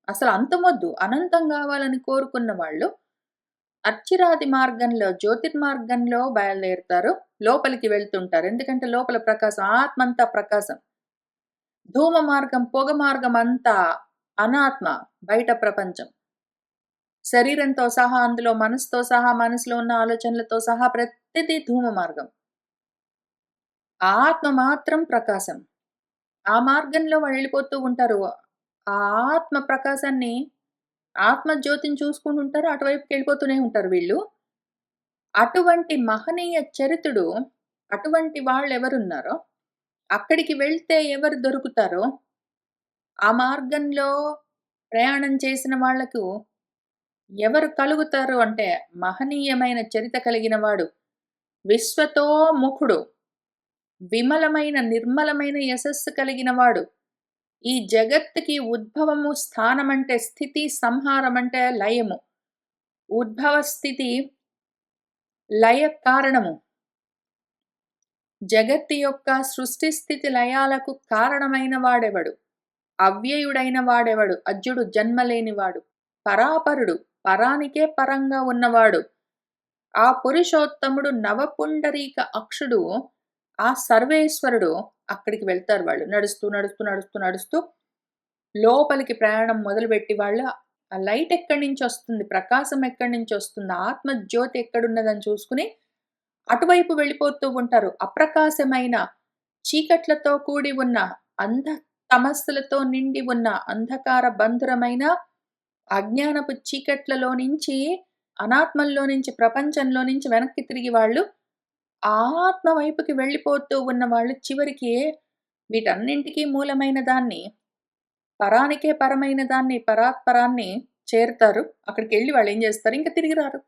అసలు అంతమొద్దు అనంతం గావాలని కోరుకున్న వాళ్ళు అర్చిరాది మార్గంలో జ్యోతిర్మార్గంలో బయలుదేరుతారు. లోపలికి వెళ్తుంటారు. ఎందుకంటే లోపల ప్రకాశం ఆత్మంతా ప్రకాశం. ధూమ మార్గం, పొగ మార్గం అంతా అనాత్మ బయట ప్రపంచం. శరీరంతో సహా అందులో మనసుతో సహా మనసులో ఉన్న ఆలోచనలతో సహా ప్రతిదీ ధూమ మార్గం. ఆత్మ మాత్రం ప్రకాశం. ఆ మార్గంలో వాళ్ళెళ్ళిపోతూ ఉంటారు. ఆ ఆత్మ ప్రకాశాన్ని, ఆత్మ జ్యోతిని చూసుకుంటూ ఉంటారు. అటువైపుకెళ్ళిపోతూనే ఉంటారు వీళ్ళు. అటువంటి మహనీయ చరితుడు, అటువంటి వాళ్ళెవరున్నారో, అక్కడికి వెళ్తే ఎవరు దొరుకుతారో, ఆ మార్గంలో ప్రయాణం చేసిన వాళ్ళకు ఎవరు కలుగుతారు అంటే, మహనీయమైన చరిత కలిగిన వాడు, విశ్వతోముఖుడు, విమలమైన, నిర్మలమైన యశస్సు కలిగిన వాడు, ఈ జగత్తుకి ఉద్భవము, స్థానమంటే స్థితి, సంహారమంటే లయము. ఉద్భవ స్థితి, లయ కారణము. జగత్తు యొక్క సృష్టి స్థితి లయాలకు కారణమైన వాడెవడు? అవ్యయుడైన వాడెవడు? అజ్జుడు జన్మలేనివాడు. పరాపరుడు, పరానికే పరంగా ఉన్నవాడు. ఆ పురుషోత్తముడు నవపుండరీక అక్షుడు, ఆ సర్వేశ్వరుడు అక్కడికి వెళ్తారు వాళ్ళు. నడుస్తూ, నడుస్తూ, నడుస్తూ, నడుస్తూ లోపలికి ప్రయాణం మొదలుపెట్టి వాళ్ళు ఆ లైట్ ఎక్కడి నుంచొస్తుంది? ప్రకాశం ఎక్కడి నుంచొస్తుంది? ఆత్మ జ్యోతి ఎక్కడున్నదని చూసుకొని అటువైపు వెళ్ళిపోతూ ఉంటారు. అప్రకాశమైన చీకట్లతో కూడి ఉన్న తమస్సులతో నిండి ఉన్న అంధకార బంధురమైన అజ్ఞానపు చీకట్లలో నుంచి, అనాత్మల్లో నుంచి, ప్రపంచంలో నుంచి వెనక్కి తిరిగి వాళ్ళు ఆత్మ వైపుకి వెళ్ళిపోతూ ఉన్న వాళ్ళు చివరికి వీటన్నింటికి మూలమైన దాన్ని, పరానికే పరమైన దాన్ని, పరాత్పరాన్ని చేరుతారు. అక్కడికెళ్ళి వాళ్ళేం జేస్తారు? ఇంక తిరిగి రారు.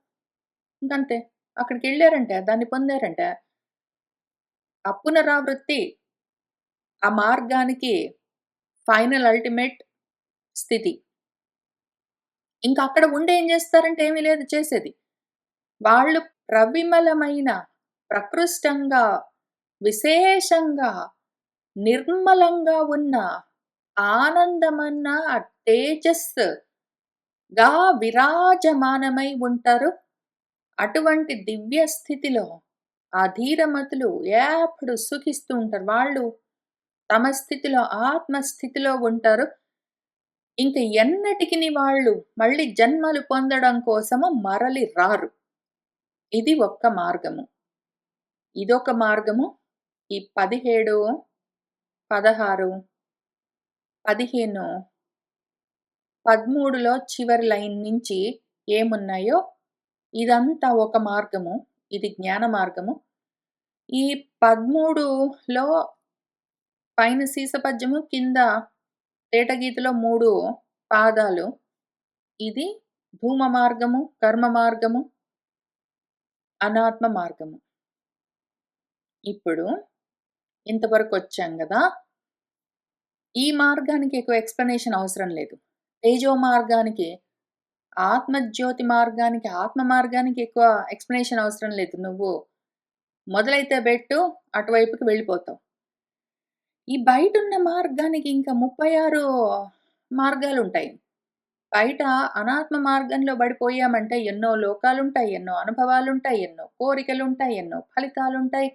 ఇంకంతే. అక్కడికెళ్లారంటే, దాన్ని పొందారంటే, ఆ పునరావృత్తి, ఆ మార్గానికి ఫైనల్ అల్టిమేట్ స్థితి. ఇంక అక్కడ ఉండి ఏం జేస్తారంటే ఏమీ లేదు చేసేది. వాళ్ళు ప్రవిమలమైన, ప్రకృష్టంగా, విశేషంగా, నిర్మలంగా ఉన్న ఆనందమన్న ఆ తేజస్సుగా విరాజమానమై ఉంటారు. అటువంటి దివ్య స్థితిలో ఆ ధీరమతులు ఎప్పుడు సుఖిస్తూ ఉంటారు. వాళ్ళు తమ స్థితిలో, ఆత్మ స్థితిలో ఉంటారు. ఇంక ఎన్నటికిని వాళ్ళు మళ్ళీ జన్మలు పొందడం కోసము మరలి రారు. ఇది ఒక్క మార్గము. ఇదొక మార్గము. ఈ 17, 16, 15, 13లో చివరి లైన్ నుంచి ఏమున్నాయో ఇదంతా ఒక మార్గము. ఇది జ్ఞాన మార్గము. ఈ 13లో పైన సీసపద్యము, కింద తేటగీతలో 3 పాదాలు. ఇది ధూమ మార్గము, కర్మ మార్గము, అనాత్మ మార్గము. ఇప్పుడు ఇంతవరకొచ్చాం గదా! ఈ మార్గానికి ఎక్కువ ఎక్స్‌ప్లనేషన్ అవసరం లేదు. తేజో మార్గానికి, ఆత్మజ్యోతి మార్గానికి, ఆత్మ మార్గానికి ఎక్కువ ఎక్స్‌ప్లనేషన్ అవసరం లేదు. నువ్వు మొదలైతే బెట్టు అటువైపుకి వెళ్ళిపోతావు. ఈ బయటున్న మార్గానికి ఇంకా 36 మార్గాలుంటాయి. బయట అనాత్మ మార్గంలో పడిపోయామంటే ఎన్నో లోకాలుంటాయి, ఎన్నో అనుభవాలుంటాయి, ఎన్నో కోరికలుంటాయి, ఎన్నో ఫలితాలుంటాయి,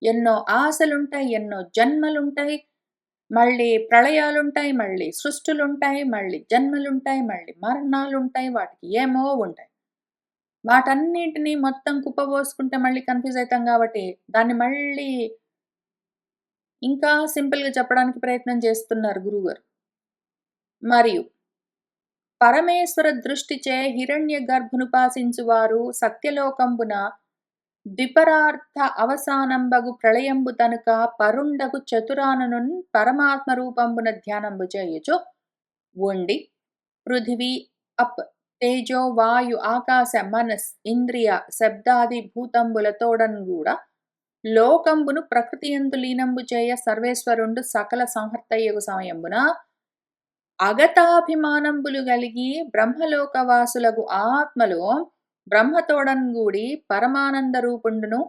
ఎన్నో ఆశలుంటాయి, ఎన్నో జన్మలుంటాయి, మళ్ళీ ప్రళయాలుంటాయి, మళ్ళీ సృష్టులుంటాయి, మళ్ళీ జన్మలుంటాయి, మళ్ళీ మరణాలుంటాయి, వాటికి ఏమో ఉంటాయి. వాటన్నిటిని మొత్తం కుప్పబోసుకుంటే మళ్ళీ కన్‌ఫ్యూజ్ అయితాం గాబట్టి, దాన్ని మళ్ళీ ఇంకా సింపుల్‌గా చెప్పడానికి ప్రయత్నం చేస్తున్నారు గురువుగారు. మరియు పరమేశ్వర దృష్టిచే హిరణ్య గర్భునుపాసించువారు సత్యలోకంబున ద్విపరార్థ అవసానంబగు ప్రళయంబు తనుక పరుండగు చతురాననున్ పరమాత్మ రూపంబున ధ్యానంబు చేయుచు ఉండి పృథివీ అప్ తేజో వాయు ఆకాశ మనస్ ఇంద్రియ శబ్దాది భూతంబులతోడన్ కూడా లోకంబును ప్రకృతియందు లీనంబు చేయ సర్వేశ్వరుండు సకల సంహర్తయ్యగు సమయంబున అగతాభిమానంబులు గలిగి బ్రహ్మలోకవాసులగు ఆత్మలో బ్రహ్మతోడన్గూడి పరమానంద రూపుండును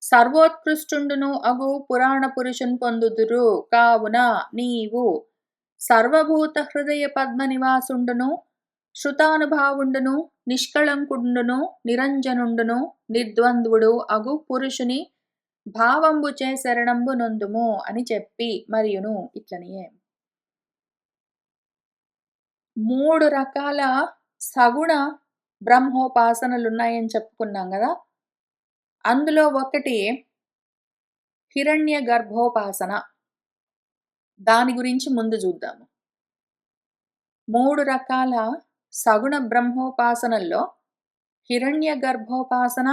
సర్వోత్కృష్టుండును అగు పురాణ పురుషున్ పొందుదురు. కావున నీవు సర్వభూత హృదయ పద్మ నివాసుండును శృతానుభావుండును నిష్కళంకుండును నిరంజనుండును నిర్ద్వంద్వుడు అగు పురుషుని భావంబుచే శరణంబు నొందుము అని చెప్పి మరియును ఇట్లనియే 3 రకాల సగుణ బ్రహ్మోపాసనలున్నాయని చెప్పుకున్నాం గదా! అందులో ఒకటి హిరణ్య గర్భోపాసన. దాని గురించి ముందు జూద్దాము. 3 రకాల సగుణ బ్రహ్మోపాసనల్లో హిరణ్య గర్భోపాసన,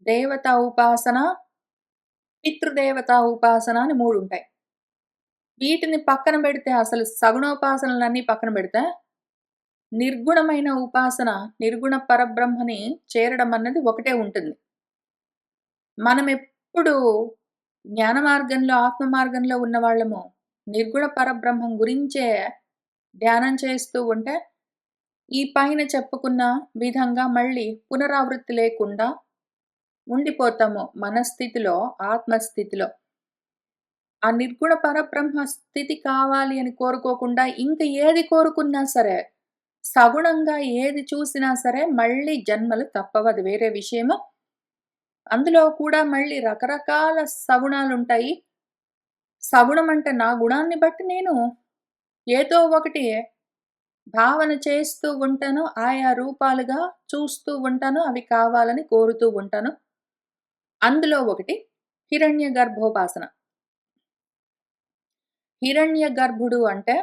దేవతా ఉపాసన, పితృదేవతా ఉపాసన అని 3 ఉంటాయి. వీటిని పక్కన బెడితే అసలు సగుణోపాసనలన్నీ పక్కన బెడితే నిర్గుణమైన ఉపాసన, నిర్గుణ పరబ్రహ్మని చేరడం అన్నది ఒకటే ఉంటుంది. మనమెప్పుడు జ్ఞాన మార్గంలో, ఆత్మ మార్గంలో ఉన్నవాళ్ళము నిర్గుణ పరబ్రహ్మం గురించే ధ్యానం చేస్తూ ఉంటే, ఈ పైన చెప్పుకున్న విధంగా మళ్ళీ పునరావృత్తి లేకుండా ఉండిపోతాము మన స్థితిలో, ఆత్మస్థితిలో. ఆ నిర్గుణ పరబ్రహ్మ స్థితి కావాలి అని కోరుకోకుండా ఇంక ఏది కోరుకున్నా సరే, సగుణంగా ఏది చూసినా సరే మళ్ళీ జన్మలు తప్పవు. అది వేరే విషయము. అందులో కూడా మళ్ళీ రకరకాల సగుణాలుంటాయి. సగుణం అంటే నా గుణాన్ని బట్టి నేను ఏదో ఒకటి భావన చేస్తూ ఉంటాను. ఆయా రూపాలుగా చూస్తూ ఉంటాను. అవి కావాలని కోరుతూ ఉంటాను. అందులో ఒకటి హిరణ్య గర్భోపాసన. హిరణ్య గర్భుడు అంటే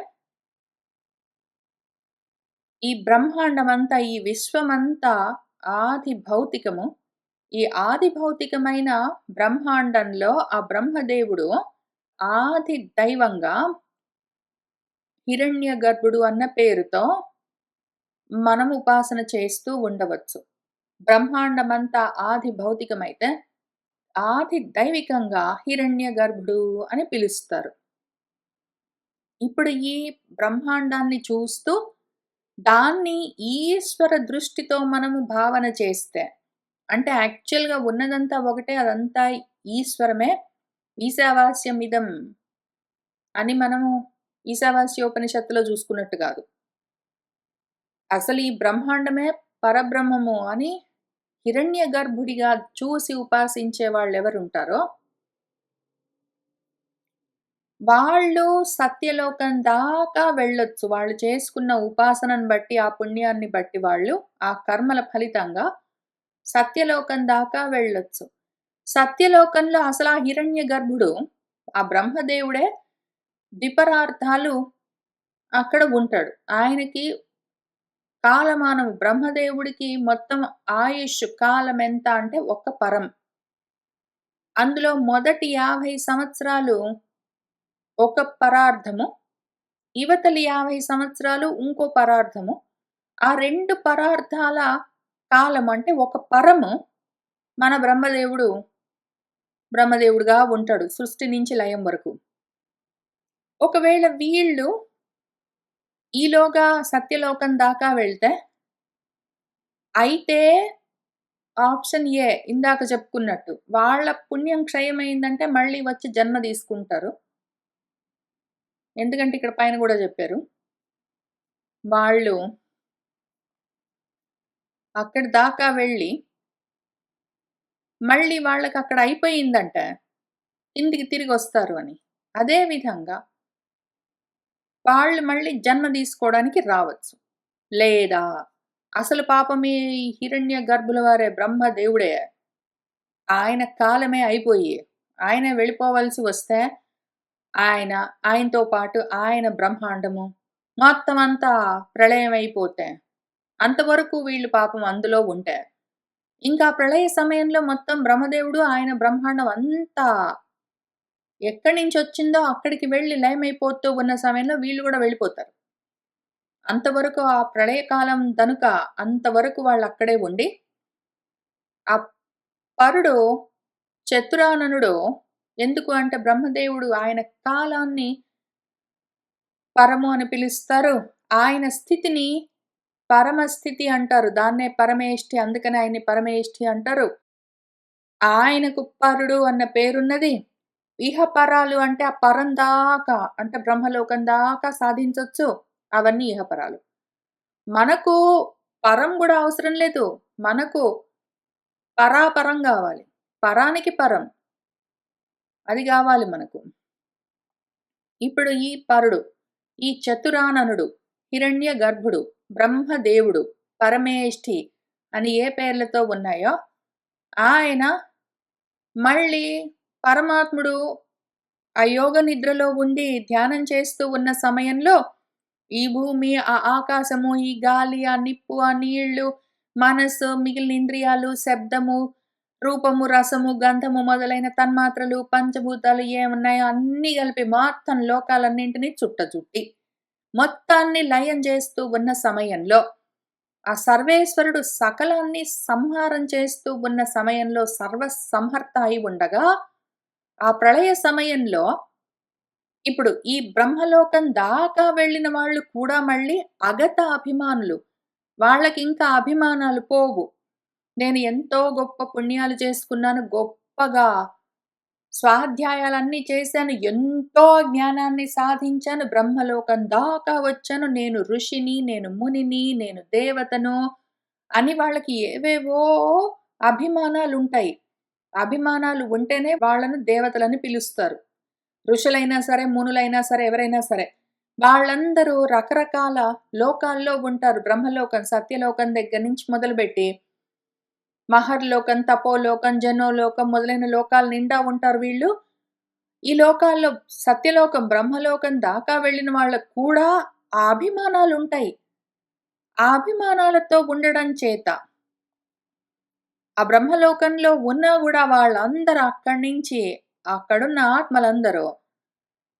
ఈ బ్రహ్మాండమంతా, ఈ విశ్వమంతా ఆది భౌతికము. ఈ ఆది భౌతికమైన బ్రహ్మాండంలో ఆ బ్రహ్మదేవుడు ఆది దైవంగా హిరణ్య గర్భుడు అన్న పేరుతో మనం ఉపాసన చేస్తూ ఉండవచ్చు. బ్రహ్మాండమంతా ఆది భౌతికమైతే, ఆది దైవికంగా హిరణ్య గర్భుడు అని పిలుస్తారు. ఇప్పుడు ఈ బ్రహ్మాండాన్ని చూస్తూ, దాన్ని ఈశ్వర దృష్టితో మనము భావన చేస్తే, అంటే యాక్చువల్‌గా ఉన్నదంతా ఒకటే, అదంతా ఈశ్వరమే. ఈశావాస్యమిదం అని మనము ఈశావాస్యోపనిషత్తులో చూసుకున్నట్టు గాదు. అసలు ఈ బ్రహ్మాండమే పరబ్రహ్మము అని హిరణ్య గర్భుడిగా చూసి ఉపాసించే వాళ్ళెవరుంటారో, వాళ్ళు సత్యలోకం దాకా వెళ్ళొచ్చు. వాళ్ళు చేసుకున్న ఉపాసనను బట్టి, ఆ పుణ్యాన్ని బట్టి వాళ్ళు ఆ కర్మల ఫలితంగా సత్యలోకం దాకా వెళ్ళొచ్చు. సత్యలోకంలో అసలు ఆ హిరణ్య గర్భుడు, ఆ బ్రహ్మదేవుడే ద్విపరార్థాలు అక్కడ ఉంటాడు. ఆయనకి కాలమానం బ్రహ్మదేవుడికి మొత్తం ఆయుష్ కాలం ఎంత అంటే ఒక్క పరం. అందులో మొదటి 50 సంవత్సరాలు ఒక పరార్థము, ఇవతలి 50 సంవత్సరాలు ఇంకో పరార్థము. ఆ 2 పరార్థాల కాలం అంటే ఒక పరము మన బ్రహ్మదేవుడు బ్రహ్మదేవుడుగా ఉంటాడు సృష్టి నుంచి లయం వరకు. ఒకవేళ వీళ్ళు ఈలోగా సత్యలోకం దాకా వెళ్తే, అయితే ఆప్షన్ ఏ ఇందాక చెప్పుకున్నట్టు. వాళ్ళ పుణ్యం క్షయమైందంటే మళ్ళీ వచ్చి జన్మ తీసుకుంటారు. ఎందుకంటే ఇక్కడ పైన గూడా జెప్పారు. వాళ్ళు అక్కడి దాకా వెళ్ళి, మళ్ళీ వాళ్ళకక్కడ అయిపోయిందంట. కిందికి తిరిగొస్తారు అని. అదే విధంగా వాళ్ళు మళ్ళీ జన్మ తీసుకోవడానికి రావచ్చు. లేదా అసలు పాపం ఈ హిరణ్య గర్భుల వారే బ్రహ్మదేవుడే. ఆయన కాలమే అయిపోయి, ఆయనే వెళ్ళిపోవలసి వస్తే, ఆయన, ఆయనతో పాటు ఆయన బ్రహ్మాండము మొత్తం అంతా ప్రళయం అయిపోతే, అంతవరకు వీళ్ళు పాపం అందులో ఉంటే, ఇంకా ప్రళయ సమయంలో మొత్తం బ్రహ్మదేవుడు, ఆయన బ్రహ్మాండం అంతా ఎక్కడి నుంచొచ్చిందో అక్కడికి వెళ్లి లయమైపోతూ ఉన్న సమయంలో వీళ్ళు గూడా వెళ్ళిపోతారు. అంతవరకు ఆ ప్రళయకాలం తనుక అంతవరకు వాళ్ళక్కడే ఉండి, ఆ పరుడు చతురాననుడు ఎందుకు అంటే బ్రహ్మదేవుడు ఆయన కాలాన్ని పరము అని పిలుస్తారు. ఆయన స్థితిని పరమస్థితి అంటారు. దాన్నే పరమేష్ఠి అందుకనే ఆయన్ని పరమేష్ఠి అంటారు. ఆయనకు పరుడు అన్న పేరున్నది. ఇహపరాలు అంటే ఆ పరం దాకా అంటే బ్రహ్మలోకం దాకా సాధించొచ్చు. అవన్నీ ఇహపరాలు. మనకు పరం గూడా అవసరం లేదు. మనకు పరాపరం గావాలి. పరానికి పరం. అది గావాలి మనకు. ఇప్పుడు ఈ పరుడు, ఈ చతురాననుడు, హిరణ్య గర్భుడు, బ్రహ్మదేవుడు, పరమేష్ఠి అని ఏ పేర్లతో ఉన్నాయో, ఆయన మళ్ళీ పరమాత్ముడు ఆ యోగ నిద్రలో ఉండి ధ్యానం చేస్తూ ఉన్న సమయంలో, ఈ భూమి, ఆ ఆకాశము, ఈ గాలి, ఆ నిప్పు, ఆ నీళ్ళు, మనస్సు, మిగిలిన ఇంద్రియాలు, శబ్దము, రూపము, రసము, గంధము మొదలైన తన్మాత్రలు, పంచభూతాలు ఏమున్నాయో అన్నీ కలిపి మొత్తం లోకాలన్నింటినీ చుట్టి, మొత్తాన్ని లయం చేస్తూ ఉన్న సమయంలో, ఆ సర్వేశ్వరుడు సకలాన్ని సంహారం చేస్తూ ఉన్న సమయంలో సర్వసంహర్త అయి ఉండగా, ఆ ప్రళయ సమయంలో ఇప్పుడు ఈ బ్రహ్మలోకం దాకా వెళ్ళిన వాళ్ళు కూడా మళ్ళీ అగత అభిమానులు. వాళ్ళకింకా అభిమానాలు పోవు. నేను ఎంతో గొప్ప పుణ్యాలు చేసుకున్నాను. గొప్పగా స్వాధ్యాయాలన్నీ చేశాను. ఎంతో జ్ఞానాన్ని సాధించాను. బ్రహ్మలోకం దాకా వచ్చాను. నేను ఋషిని, నేను మునిని, నేను దేవతను అని వాళ్ళకి ఏవేవో అభిమానాలుంటాయి. అభిమానాలు ఉంటేనే వాళ్ళను దేవతలని పిలుస్తారు. ఋషులైనా సరే, మునులైనా సరే, ఎవరైనా సరే. వాళ్ళందరూ రకరకాల లోకాల్లో ఉంటారు. బ్రహ్మలోకం, సత్యలోకం దగ్గర నుంచి మొదలుపెట్టి మహర్లోకం, తపోలోకం, జనోలోకం మొదలైన లోకాల నిండా ఉంటారు వీళ్ళు. ఈ లోకాల్లో సత్యలోకం, బ్రహ్మలోకం దాకా వెళ్ళిన వాళ్ళకి కూడా ఆ అభిమానాలుంటాయి. ఆ అభిమానాలతో ఉండడం చేత ఆ బ్రహ్మలోకంలో ఉన్నా గూడా వాళ్ళందరూ అక్కడి నుంచి అక్కడున్న ఆత్మలందరూ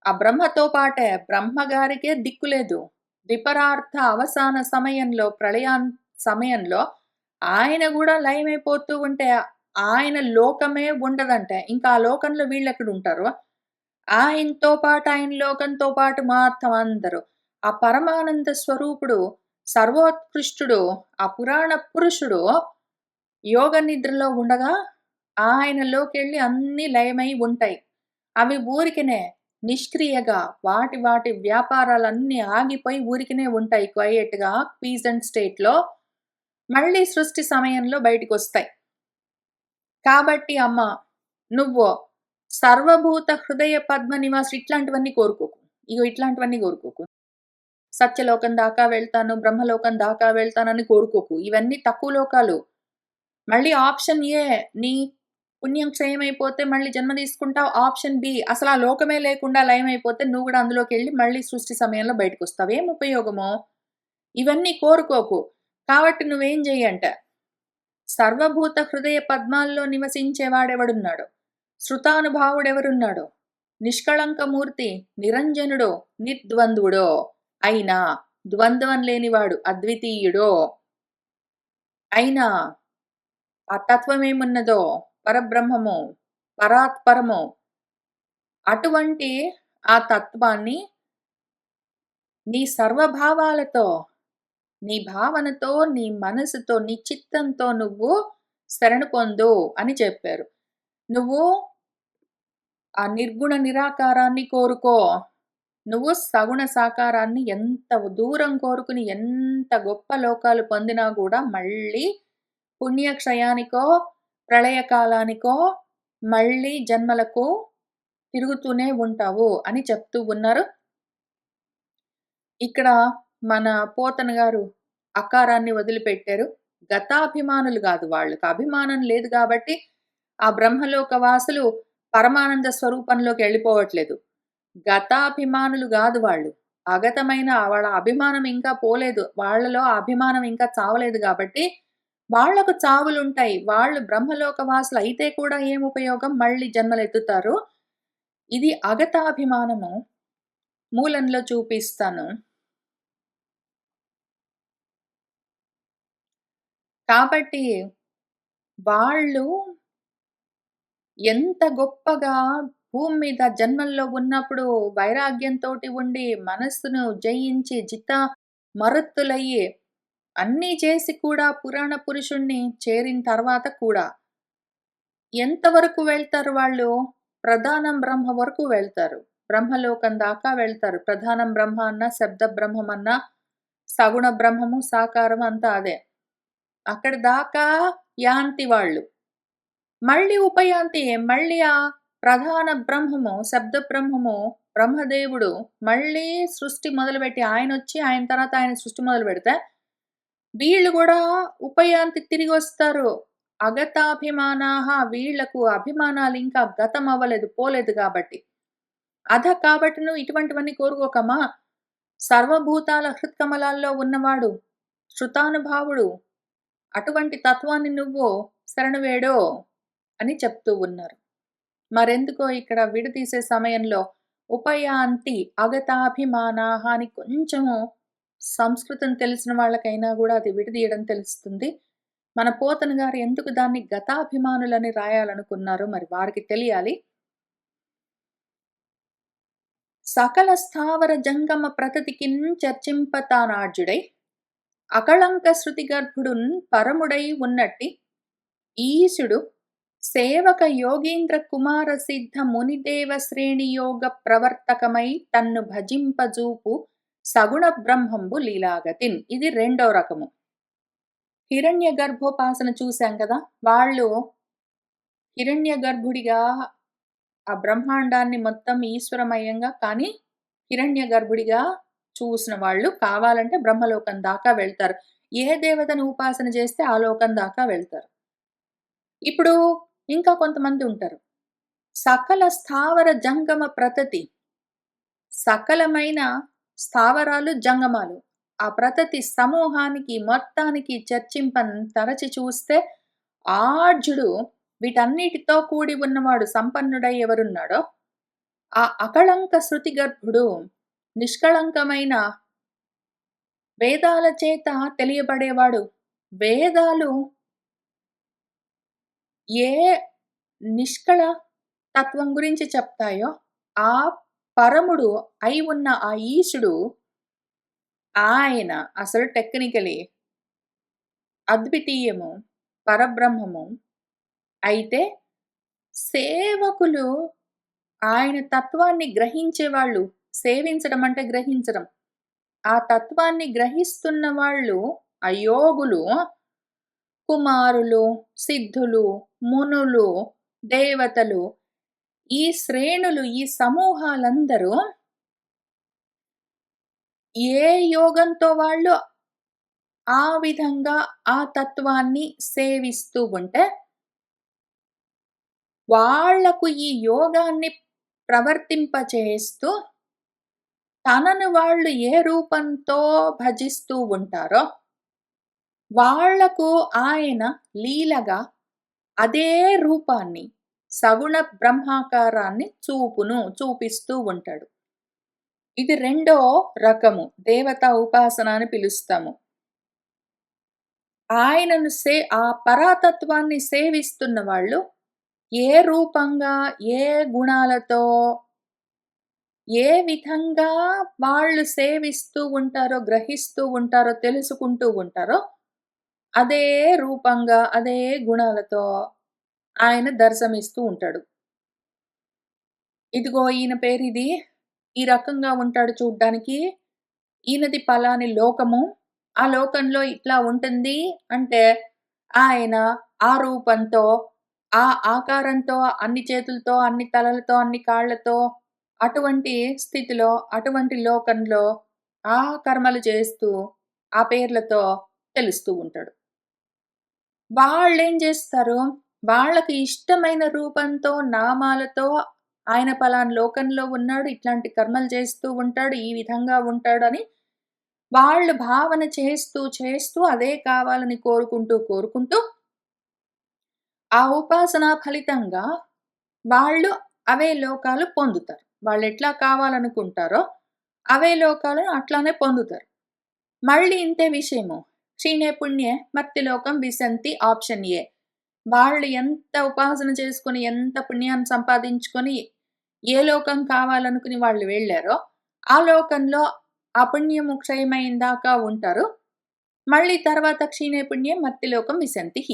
ఆ బ్రహ్మతో పాటే బ్రహ్మగారికే దిక్కులేదు. విపరార్థ అవసాన సమయంలో సమయంలో ఆయన గూడా లయమైపోతూ ఉంటే ఆయన లోకమే ఉండదంట. ఇంకా ఆ లోకంలో వీళ్ళెక్కడుంటారు? ఆయనతో పాటు ఆయన లోకంతో పాటు మొత్తం అందరూ. ఆ పరమానంద స్వరూపుడు, సర్వోత్కృష్టుడు, ఆ పురాణ పురుషుడు యోగ నిద్రలో ఉండగా ఆయనలోకెళ్ళి అన్నీ లయమై ఉంటాయి. అవి ఊరికనే నిష్క్రియగా వాటి వాటి వ్యాపారాలన్నీ ఆగిపోయి ఊరికనే ఉంటాయి క్వైయట్‌గా పీజెంట్ స్టేట్‌లో. మళ్ళీ సృష్టి సమయంలో బయటికొస్తాయి. కాబట్టి అమ్మ, నువ్వు సర్వభూత హృదయ పద్మ నివాసి ఇట్లాంటివన్నీ కోరుకోకు. ఇగో ఇట్లాంటివన్నీ కోరుకోకు. సత్యలోకం దాకా వెళ్తాను, బ్రహ్మలోకం దాకా వెళ్తానని కోరుకోకు. ఇవన్నీ తక్కువ లోకాలు. మళ్ళీ ఆప్షన్ ఏ నీ పుణ్యం క్షయమైపోతే మళ్ళీ జన్మ తీసుకుంటావు. ఆప్షన్ బి అసలా లోకమే లేకుండా లయమైపోతే నువ్వు గూడా అందులోకెళ్ళి మళ్ళీ సృష్టి సమయంలో బయటకొస్తావు. ఏం ఉపయోగము? ఇవన్నీ కోరుకోకు. కాబట్టి నువ్వేం చెయ్యంట, సర్వభూత హృదయ పద్మాల్లో నివసించేవాడెవడున్నాడో, శృతానుభావుడెవరున్నాడో, నిష్కళంకమూర్తి, నిరంజనుడో, నిర్ద్వంద్వుడో అయినా, ద్వంద్వం లేనివాడు, అద్వితీయుడో అయినా ఆ తత్వమేమున్నదో పరబ్రహ్మము పరాత్పరమో అటువంటి ఆ తత్వాన్ని నీ సర్వభావాలతో, నీ భావనతో, నీ మనసుతో, నీ చిత్తంతో నువ్వు శరణు పొందు అని చెప్పారు. నువ్వు ఆ నిర్గుణ నిరాకారాన్ని కోరుకో. నువ్వు సగుణ సాకారాన్ని ఎంత దూరం కోరుకుని ఎంత గొప్ప లోకాలు పొందినా గూడా మళ్ళీ పుణ్యక్షయానికో, ప్రళయకాలానికో మళ్ళీ జన్మలకు తిరుగుతూనే ఉంటావు అని చెప్తూ ఉన్నారు. ఇక్కడ మన పోతన గారు అకారాన్ని వదిలిపెట్టారు. గతాభిమానులు గాదు. వాళ్ళకి అభిమానం లేదు గాబట్టి, ఆ బ్రహ్మలోక వాసులు పరమానంద స్వరూపంలోకి ఎళ్ళిపోవట్లేదు. గతాభిమానులు గాదు వాళ్ళు. అగతమైన వాళ్ళ అభిమానం ఇంకా పోలేదు. వాళ్ళలో ఆ అభిమానం ఇంకా చావలేదు గాబట్టి, వాళ్ళకు చావులుంటాయి. వాళ్ళు బ్రహ్మలోక వాసులు అయితే కూడా ఏం ఉపయోగం? మళ్ళీ జన్మలెత్తుతారు. ఇది అగతాభిమానము. మూలంలో చూపిస్తాను. కాబట్టి వాళ్ళు ఎంత గొప్పగా భూమి మీద జన్మల్లో ఉన్నప్పుడు వైరాగ్యంతోటి ఉండి, మనస్సును జయించి మరుత్తులయ్యి అన్నీ చేసి కూడా పురాణ పురుషుణ్ణి చేరిన తర్వాత కూడా ఎంతవరకు వెళ్తారు వాళ్ళు? ప్రధానం బ్రహ్మ వరకు వెళ్తారు. బ్రహ్మలోకం దాకా వెళ్తారు. ప్రధానం బ్రహ్మ అన్నా, శబ్ద బ్రహ్మమన్నా, సగుణ బ్రహ్మము, సాకారం అంతా అదే. అక్కడి దాకా యాంతి వాళ్ళు. మళ్ళీ ఉపయాంతి. మళ్ళీ ఆ ప్రధాన బ్రహ్మము, శబ్ద బ్రహ్మము, బ్రహ్మదేవుడు మళ్ళీ సృష్టి మొదలుపెట్టి ఆయనొచ్చి ఆయన తర్వాత ఆయన సృష్టి మొదలుపెడితే, వీళ్ళు గూడా ఉపయాంతికి తిరిగొస్తారు. అగతాభిమానాః వీళ్ళకు అభిమానాలింకా గతమవ్వలేదు, పోలేదు గాబట్టి. కాబట్టి నువ్వు ఇటువంటివన్నీ కోరుకోకమ్మా. సర్వభూతాల హృత్కమలాల్లో ఉన్నవాడు, శృతానుభావుడు. అటువంటి తత్వాన్ని నువ్వు శరణు వేడో అని చెప్తూ ఉన్నారు. మరెందుకో ఇక్కడ విడదీసే సమయంలో ఉపయాంతి అగతాభిమానాః అని కొంచెము సంస్కృతం తెలిసిన వాళ్ళకైనా గూడా అది విడదీయడం తెలుస్తుంది. మన పోతన గారు ఎందుకు దాన్ని గతాభిమానులని రాయాలనుకున్నారో మరి వారికి తెలియాలి. సకల స్థావర జంగమ ప్రతతికిన్ చర్చింపతానార్జుడై అకళంక శృతి గర్భుడున్ పరముడై ఉన్నట్టి ఈశుడు సేవక యోగీంద్ర కుమార సిద్ధ మునిదేవ శ్రేణి యోగ ప్రవర్తకమై తన్ను భజింపజూపు సగుణ బ్రహ్మంబు లీలాగతిన్. ఇది రెండో రకము. హిరణ్య గర్భోపాసన చూశాం కదా. వాళ్ళు హిరణ్య గర్భుడిగా ఆ బ్రహ్మాండాన్ని మొత్తం ఈశ్వరమయంగా కానీ హిరణ్య గర్భుడిగా చూసిన వాళ్ళు కావాలంటే బ్రహ్మలోకం దాకా వెళ్తారు. ఏ దేవతను ఉపాసన చేస్తే ఆ లోకం దాకా వెళ్తారు. ఇప్పుడు ఇంకా కొంతమంది ఉంటారు. సకల స్థావర జంగమ ప్రతతి. సకలమైన స్థావరాలు, జంగమాలు. ఆ ప్రతతి సమూహానికి మొత్తానికి తరచి చూస్తే ఆర్జుడు వీటన్నిటితో కూడి ఉన్నవాడు సంపన్నుడై ఎవరున్నాడో ఆ అకళంక శృతి గర్భుడు నిష్కళంకమైన వేదాల చేత తెలియబడేవాడు. వేదాలు ఏ నిష్కళ తత్వం గురించి చెప్తాయో ఆ పరముడు అయి ఉన్న ఆ ఈశుడు ఆయన అసలు టెక్నికలీ అద్వితీయము, పరబ్రహ్మము. అయితే సేవకులు ఆయన తత్వాన్ని గ్రహించేవాళ్ళు, సేవించడం అంటే గ్రహించడం. ఆ తత్వాన్ని గ్రహిస్తున్న వాళ్ళు అయోగులు, కుమారులు, సిద్ధులు, మునులు, దేవతలు, ఈ శ్రేణులు, ఈ సమూహాలందరూ ఏ యోగంతో వాళ్ళు ఆ విధంగా ఆ తత్వాన్ని సేవిస్తూ ఉంటే వాళ్లకు ఈ యోగాన్ని ప్రవర్తింపచేస్తూ తనను వాళ్ళు ఏ రూపంతో భజిస్తూ ఉంటారో వాళ్లకు ఆయన లీలగా అదే రూపాన్ని సగుణ బ్రహ్మాకారాన్ని చూపిస్తూ ఉంటాడు. ఇది రెండో రకము దేవతా ఉపాసన అని పిలుస్తాము. ఆయనను ఆ పరాతత్వాన్ని సేవిస్తున్న వాళ్ళు ఏ రూపంగా, ఏ గుణాలతో, ఏ విధంగా వాళ్ళు సేవిస్తూ ఉంటారో, గ్రహిస్తూ ఉంటారో, తెలుసుకుంటూ ఉంటారో, అదే రూపంగా, అదే గుణాలతో ఆయన దర్శనమిస్తూ ఉంటాడు. ఇదిగో ఈయన పేరిది, ఈ రకంగా ఉంటాడు చూడ్డానికి. ఈయనది పలాని లోకము. ఆ లోకంలో ఇట్లా ఉంటుంది అంటే, ఆయన ఆ రూపంతో, ఆ ఆకారంతో, అన్ని చేతులతో, అన్ని తలలతో, అన్ని కాళ్ళతో, అటువంటి స్థితిలో, అటువంటి లోకంలో ఆ కర్మలు చేస్తూ, ఆ పేర్లతో తెలుస్తూ ఉంటాడు. వాళ్ళేం జేస్తారు, వాళ్ళకి ఇష్టమైన రూపంతో, నామాలతో ఆయన పలానా లోకంలో ఉన్నాడు, ఇట్లాంటి కర్మలు చేస్తూ ఉంటాడు, ఈ విధంగా ఉంటాడని వాళ్ళు భావన చేస్తూ, చేస్తూ అదే కావాలని కోరుకుంటూ, కోరుకుంటూ ఆ ఉపాసన ఫలితంగా వాళ్ళు అవే లోకాలు పొందుతారు. వాళ్ళెట్లా కావాలనుకుంటారో అవే లోకాలను అట్లానే పొందుతారు. మళ్ళీ ఇంతే విషయము. క్షీణే పుణ్యే మర్త్యలోకం విశంతి ఆప్షన్ ఏ. వాళ్ళు ఎంత ఉపాసన చేసుకొని, ఎంత పుణ్యాన్ని సంపాదించుకొని, ఏ లోకం కావాలనుకుని వాళ్ళు వెళ్లారో, ఆ లోకంలో ఆ పుణ్యము క్షయమైన దాకా ఉంటారు. మళ్ళీ తర్వాత క్షీణే పుణ్యే మర్త్యలోకం విశంతిః.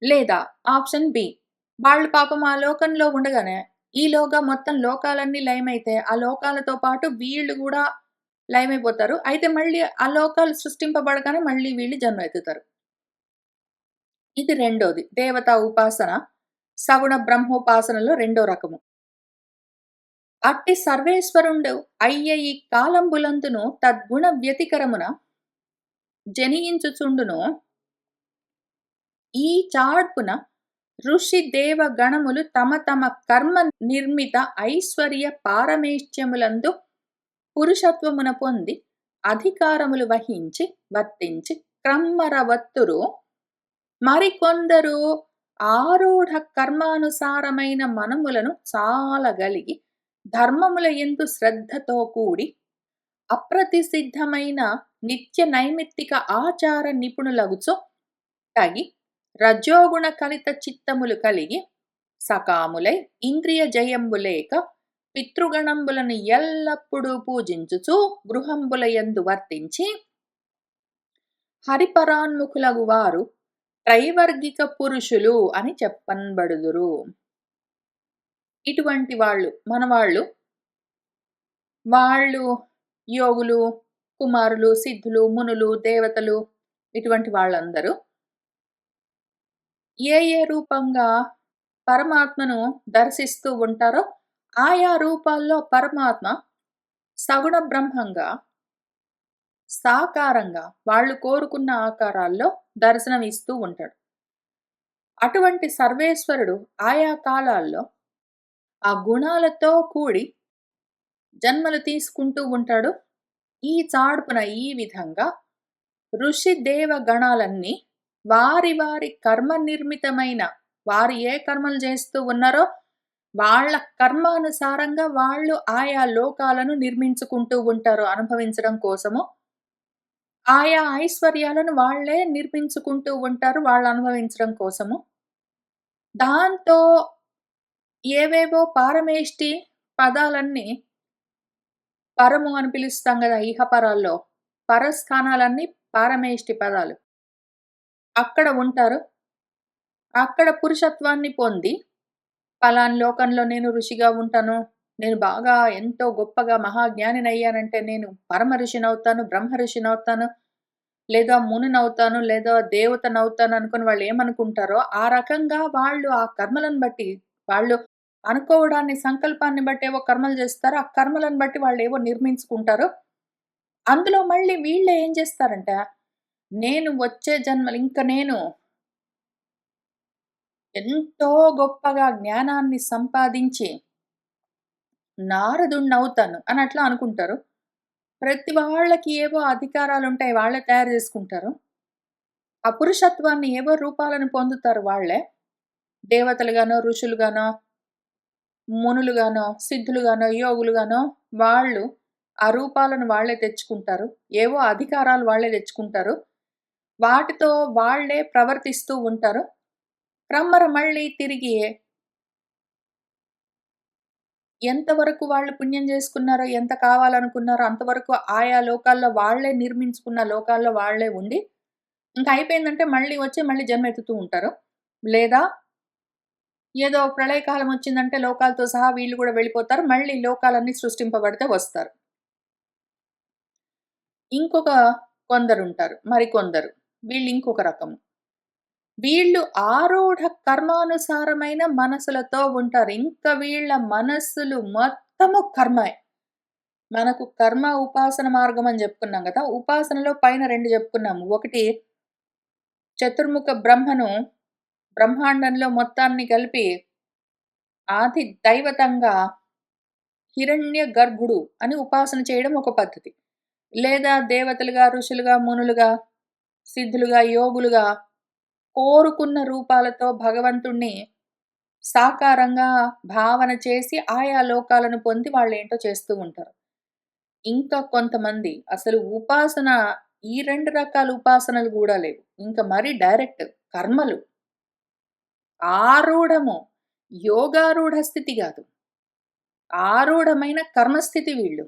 లేదా ఆప్షన్ బి. వాళ్ళు పాపం ఆ లోకంలో ఉండగానే, ఈలోగా మొత్తం లోకాలన్నీ లయమైతే, ఆ లోకాలతో పాటు వీళ్ళు గూడా లయమైపోతారు. అయితే మళ్ళీ ఆ లోకాలు సృష్టింపబడగానే మళ్ళీ వీళ్ళు జన్మ ఎత్తుతారు. ఇది రెండోది. దేవతా ఉపాసన. సగుణ బ్రహ్మోపాసనలో రెండో రకము. అట్టి సర్వేశ్వరుండు అయ్య ఈ కాలంబులందును తద్గుణ వ్యతికరమున జనియించుచుండును. ఈ చాడ్పున ఋషి దేవ గణములు తమ తమ కర్మ నిర్మిత ఐశ్వర్య పారమేష్ట్యములందు పురుషత్వమున పొంది అధికారములు వహించి వర్తించి క్రమ్మరవత్తురు. మరికొందరు ఆరూఢ కర్మానుసారమైన మనములను చాలగలిగి ధర్మముల యందు శ్రద్ధతో కూడి అప్రతిసిద్ధమైన నిత్య నైమిత్తిక ఆచార నిపుణులగుచు తగి రజోగుణ కలిత చిత్తములు కలిగి సకాములై ఇంద్రియ జయంబులేక పితృగణంబులను ఎల్లప్పుడూ పూజించుచు గృహంబుల యందు వర్తించి హరిపరాన్ముఖులగు వారు త్రైవర్గిక పురుషులు అని చెప్పన్బడుదురు. ఇటువంటి వాళ్ళు మనవాళ్ళు, వాళ్ళు యోగులు, కుమారులు, సిద్ధులు, మునులు, దేవతలు ఇటువంటి వాళ్ళందరూ ఏ ఏ రూపంగా పరమాత్మను దర్శిస్తూ ఉంటారో, ఆయా రూపాల్లో పరమాత్మ సగుణ బ్రహ్మంగా, సాకారంగా వాళ్ళు కోరుకున్న ఆకారాల్లో దర్శనమిస్తూ ఉంటాడు. అటువంటి సర్వేశ్వరుడు ఆయా కాలాల్లో ఆ గుణాలతో కూడి జన్మలు తీసుకుంటూ ఉంటాడు. ఈ చాడ్పున ఈ విధంగా ఋషి దేవ గణాలన్నీ వారి వారి కర్మ నిర్మితమైన వారు ఏ కర్మలు చేస్తూ ఉన్నారో వాళ్ళ కర్మానుసారంగా వాళ్ళు ఆయా లోకాలను నిర్మించుకుంటూ ఉంటారు అనుభవించడం కోసము. ఆయా ఐశ్వర్యాలను వాళ్ళే నిర్మించుకుంటూ ఉంటారు వాళ్ళు అనుభవించడం కోసము. దాంతో ఏవేవో పారమేష్టి పదాలన్నీ పరము అని పిలుస్తాం గదా! ఇహపరాల్లో. పరస్థానాలన్నీ పారమేష్టి పదాలు. అక్కడ ఉంటారు. అక్కడ పురుషత్వాన్ని పొంది, పలానా లోకంలో నేను ఋషిగా ఉంటాను. నేను బాగా ఎంతో గొప్పగా మహాజ్ఞానినయ్యానంటే నేను పరమ ఋషినవుతాను, బ్రహ్మ ఋషినవుతాను, లేదా మునినవుతాను, లేదా దేవతనవుతాను అనుకుని వాళ్ళేమనుకుంటారో, ఆ రకంగా వాళ్ళు ఆ కర్మలను బట్టి, వాళ్ళు అనుకోవడాన్ని, సంకల్పాన్ని బట్టి ఏవో కర్మలు చేస్తారు. ఆ కర్మలను బట్టి వాళ్ళేవో నిర్మించుకుంటారు. అందులో మళ్ళీ వీళ్ళే ఏం చేస్తారంటే, నేను వచ్చే జన్మలు ఇంక నేను ఎంతో గొప్పగా జ్ఞానాన్ని సంపాదించి నారదుడినవుతాను అని అట్లా అనుకుంటారు. ప్రతి వాళ్ళకి ఏవో అధికారాలుంటాయి. వాళ్ళే తయారు చేసుకుంటారు. ఆ పురుషత్వాన్ని ఏవో రూపాలను పొందుతారు వాళ్ళే. దేవతలుగానో, ఋషులుగానో, మునులుగానో, సిద్ధులుగానో, యోగులుగానో వాళ్ళు ఆ రూపాలను వాళ్ళే తెచ్చుకుంటారు. ఏవో అధికారాలు వాళ్ళే తెచ్చుకుంటారు. వాటితో వాళ్ళే ప్రవర్తిస్తూ ఉంటారు. క్రమ్మర మళ్ళీ తిరిగి ఎంతవరకు వాళ్ళు పుణ్యం చేసుకున్నారో, ఎంత కావాలనుకున్నారో అంతవరకు ఆయా లోకాల్లో వాళ్ళే నిర్మించుకున్న లోకాల్లో వాళ్ళే ఉండి, ఇంక అయిపోయిందంటే మళ్ళీ వచ్చి మళ్ళీ జన్మెత్తుతూ ఉంటారు. లేదా ఏదో ప్రళయకాలం వచ్చిందంటే లోకాలతో సహా వీళ్ళు గూడా వెళ్ళిపోతారు. మళ్ళీ లోకాలన్నీ సృష్టింపబడితే వస్తారు. ఇంకొక కొందరుంటారు. మరికొందరు. వీళ్ళింకొక రకము. వీళ్ళు ఆరూఢ కర్మానుసారమైన మనసులతో ఉంటారు. ఇంక వీళ్ళ మనస్సులు మొత్తము కర్మే. మనకు కర్మ, ఉపాసన మార్గం అని జెప్పుకున్నాం గదా! ఉపాసనలో పైన 2 జెప్పుకున్నాము. ఒకటి చతుర్ముఖ బ్రహ్మను బ్రహ్మాండంలో మొత్తాన్ని కలిపి ఆది దైవతంగా హిరణ్య గర్భుడు అని ఉపాసన చేయడం ఒక పద్ధతి. లేదా దేవతలుగా, ఋషులుగా, మునులుగా, సిద్ధులుగా, యోగులుగా కోరుకున్న రూపాలతో భగవంతుణ్ణి సాకారంగా భావన చేసి ఆయా లోకాలను పొంది వాళ్ళేంటో చేస్తూ ఉంటారు. ఇంకా కొంతమంది అసలు ఉపాసన ఈ 2 రకాల ఉపాసనలు గూడా లేవు. ఇంక మరి డైరెక్ట్ కర్మలు. ఆరూఢము. యోగారూఢ స్థితి గాదు. ఆరూఢమైన కర్మస్థితి వీళ్ళు.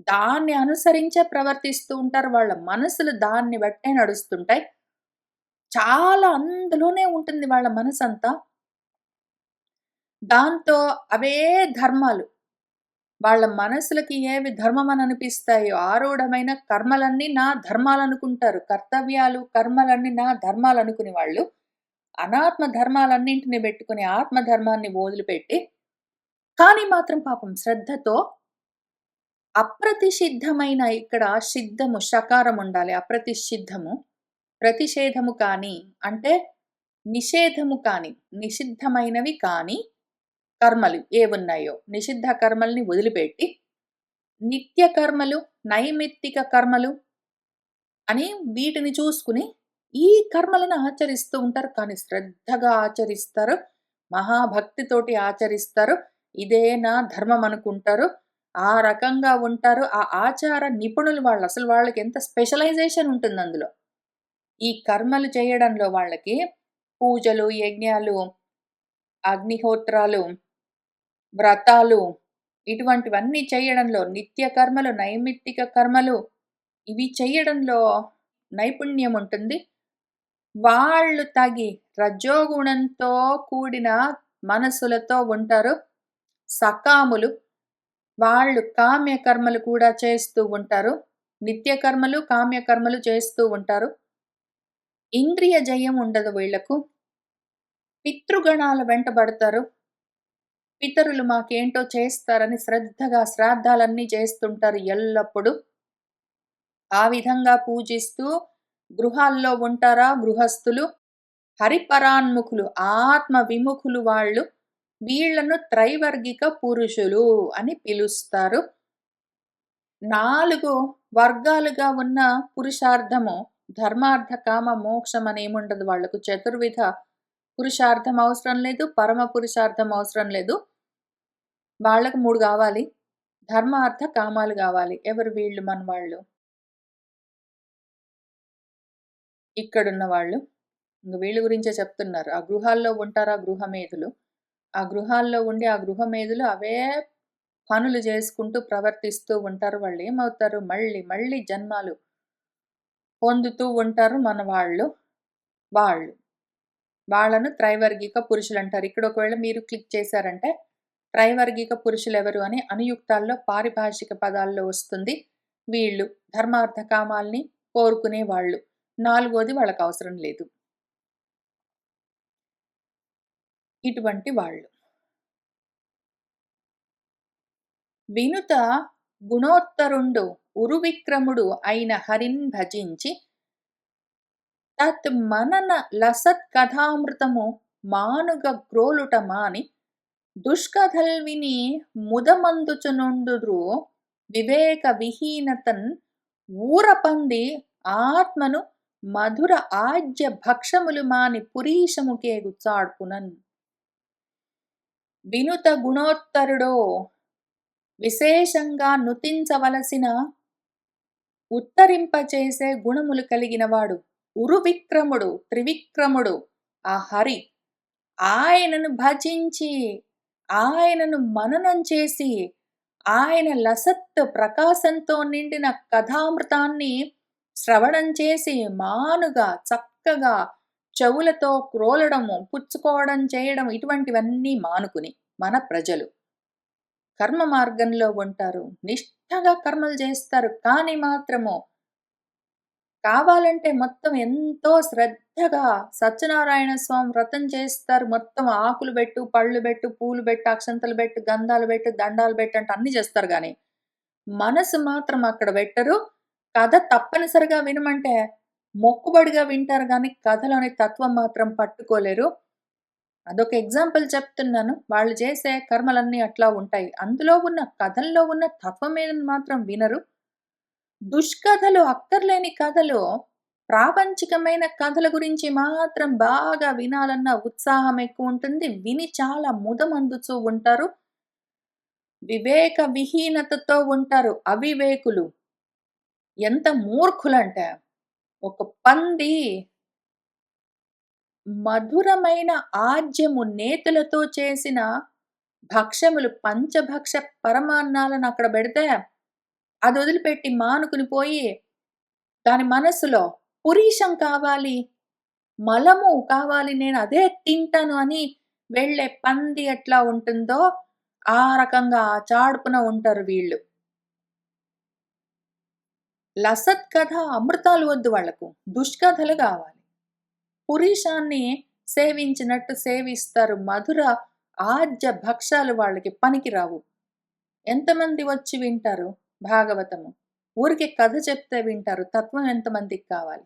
దాన్ని అనుసరించే ప్రవర్తిస్తూ ఉంటారు. వాళ్ళ మనసులు దాన్ని బట్టే నడుస్తుంటాయి. చాలా అందులోనే ఉంటుంది వాళ్ళ మనసంతా. దాంతో అవే ధర్మాలు. వాళ్ళ మనసులకి ఏవి ధర్మమని అనిపిస్తాయో ఆరూఢమైన కర్మలన్నీ నా ధర్మాలనుకుంటారు. కర్తవ్యాలు, కర్మలన్నీ నా ధర్మాలనుకుని వాళ్ళు, అనాత్మ ధర్మాలన్నింటిని బెట్టుకొని ఆత్మ ధర్మాన్ని వదిలిపెట్టి, కానీ మాత్రం పాపం శ్రద్ధతో అప్రతిషిద్ధమైన ఇక్కడ షిద్ధము షకారం ఉండాలి. అప్రతిషిద్ధము. ప్రతిషేధము కానీ అంటే నిషేధము కాని, నిషిద్ధమైనవి కాని కర్మలు ఏవున్నాయో, నిషిద్ధ కర్మల్ని వదిలిపెట్టి, నిత్య కర్మలు, నైమిత్తిక కర్మలు అని వీటిని చూసుకుని, ఈ కర్మలను ఆచరిస్తూ ఉంటారు. కానీ శ్రద్ధగా ఆచరిస్తారు. మహాభక్తితోటి ఆచరిస్తారు. ఇదే నా ధర్మం అనుకుంటారు. ఆ రకంగా ఉంటారు. ఆ ఆచార నిపుణులు వాళ్ళు. అసలు వాళ్ళకి ఎంత స్పెషలైజేషన్ ఉంటుందందులో. ఈ కర్మలు చేయడంలో వాళ్ళకి పూజలు, యజ్ఞాలు, అగ్నిహోత్రాలు, వ్రతాలు ఇటువంటివన్నీ చేయడంలో నిత్య కర్మలు, నైమిత్తిక కర్మలు ఇవి చేయడంలో నైపుణ్యం ఉంటుంది. వాళ్ళు రజోగుణంతో కూడిన మనసులతో ఉంటారు. సకాములు. వాళ్ళు కామ్య కర్మలు కూడా చేస్తూ ఉంటారు. నిత్య కర్మలు, కామ్య కర్మలు చేస్తూ ఉంటారు. ఇంద్రియ జయం ఉండదు వీళ్లకు. పితృగణాల వెంటబడతారు. పితరులు మాకేంటో చేస్తారని శ్రద్ధగా శ్రాద్ధాలన్నీ చేస్తుంటారు ఎల్లప్పుడూ. ఆ విధంగా పూజిస్తూ గృహాల్లో ఉంటారా గృహస్థులు. హరిపరాన్ముఖులు, ఆత్మ విముఖులు వాళ్ళు. వీళ్లను త్రైవర్గిక పురుషులు అని పిలుస్తారు. 4 వర్గాలుగా ఉన్న పురుషార్థము ధర్మార్థ, కామ, మోక్షం అనేముండదు వాళ్లకు. చతుర్విధ పురుషార్థం అవసరం లేదు. పరమ పురుషార్థం అవసరం లేదు. వాళ్ళకు 3 కావాలి. ధర్మ, అర్థ, కామాలు కావాలి. ఎవరు వీళ్ళు? మన వాళ్ళు. ఇక్కడున్న వాళ్ళు. ఇంక వీళ్ళ గురించే చెప్తున్నారు. ఆ గృహాల్లో ఉంటారా గృహమేధులు. ఆ గృహాల్లో ఉండి ఆ గృహమేధులు అవే పనులు చేసుకుంటూ ప్రవర్తిస్తూ ఉంటారు. వాళ్ళేమవుతారు? మళ్ళీ మళ్ళీ జన్మాలు పొందుతూ ఉంటారు మన వాళ్ళు. వాళ్ళు. వాళ్ళను త్రైవర్గిక పురుషులంటారు. ఇక్కడ ఒకవేళ మీరు క్లిక్ చేశారంటే త్రైవర్గిక పురుషులెవరు అని అనుయుక్తాల్లో పారిభాషిక పదాల్లో వస్తుంది. వీళ్ళు ధర్మార్థ కామాల్ని కోరుకునే వాళ్ళు. 4వది వాళ్ళకవసరం లేదు. ఇటువంటి వాళ్ళు. వినుత గుణోత్తరుండు ఉరువిక్రముడు అయిన హరిన్ భజించి తత్ మనన లసత్ కథామృతము మానుగ గ్రోలుట మాని దుష్కథల్ విని ముదమందుచునుండురు వివేక విహీనతన్ ఊరపంది ఆత్మను మధుర ఆజ్య భక్షములు మాని పురీషముకే గుచ్చాడ్పునన్. వినుత గుణోత్తరుడో విశేషంగా నుతించవలసిన ఉత్తరింపచేసే గుణములు కలిగినవాడు. ఉరువిక్రముడు, త్రివిక్రముడు ఆ హరి. ఆయనను భజించి ఆయనను మననం చేసి, ఆయన లసత్ ప్రకాశంతో నిండిన కథామృతాన్ని శ్రవణం చేసి, మానుగా చక్కగా చెవులతో క్రోలడము, పుచ్చుకోవడం చేయడం ఇటువంటివన్నీ మానుకుని మన ప్రజలు కర్మ మార్గంలో ఉంటారు. నిష్ఠగా కర్మలు చేస్తారు. కానీ మాత్రము కావాలంటే మొత్తం ఎంతో శ్రద్ధగా సత్యనారాయణ స్వామి వ్రతం చేస్తారు. మొత్తం ఆకులు బెట్టు, పళ్ళు బెట్టు, పూలు బెట్టు, అక్షంతలు బెట్టు, గంధాలు బెట్టు, దండాలు బెట్టు అంటే అన్నీ చేస్తారు గానీ, మనసు మాత్రం అక్కడ బెట్టరు. కథ తప్పనిసరిగా వినమంటే మొక్కుబడిగా వింటారు గానీ, కథలోని తత్వం మాత్రం పట్టుకోలేరు. అదొక ఎగ్జాంపుల్ చెప్తున్నాను. వాళ్ళు చేసే కర్మలన్నీ అట్లా ఉంటాయి. అందులో ఉన్న కథల్లో ఉన్న తత్వం ఏదని మాత్రం వినరు. దుష్కథలు, అక్కర్లేని కథలు, ప్రాపంచికమైన కథల గురించి మాత్రం బాగా వినాలన్న ఉత్సాహం ఎక్కువుంటుంది. విని చాలా ముదమందుతూ ఉంటారు. వివేక విహీనతతో ఉంటారు. అవివేకులు. ఎంత మూర్ఖులంటే, ఒక పంది మధురమైన ఆజ్యము నేతులతో చేసిన భక్ష్యములు పంచభక్ష పరమాన్నాలను అక్కడ బెడితే, అది వదిలిపెట్టి మానుకుని పోయి, దాని మనస్సులో పురీషం కావాలి, మలము కావాలి, నేను అదే తింటాను అని వెళ్ళే పంది ఎట్లా ఉంటుందో, ఆ రకంగా చాడుపున ఉంటారు వీళ్ళు. లసత్ కథ, అమృతాలు వద్దు వాళ్ళకు. దుష్కథలు గావాలి. పురీషాన్ని సేవించినట్టు సేవిస్తారు. మధుర ఆజ్య భక్షాలు వాళ్ళకి పనికిరావు. ఎంతమంది వచ్చి వింటారు భాగవతము? ఊరికే కథ చెప్తే వింటారు. తత్వం ఎంతమందికి కావాలి?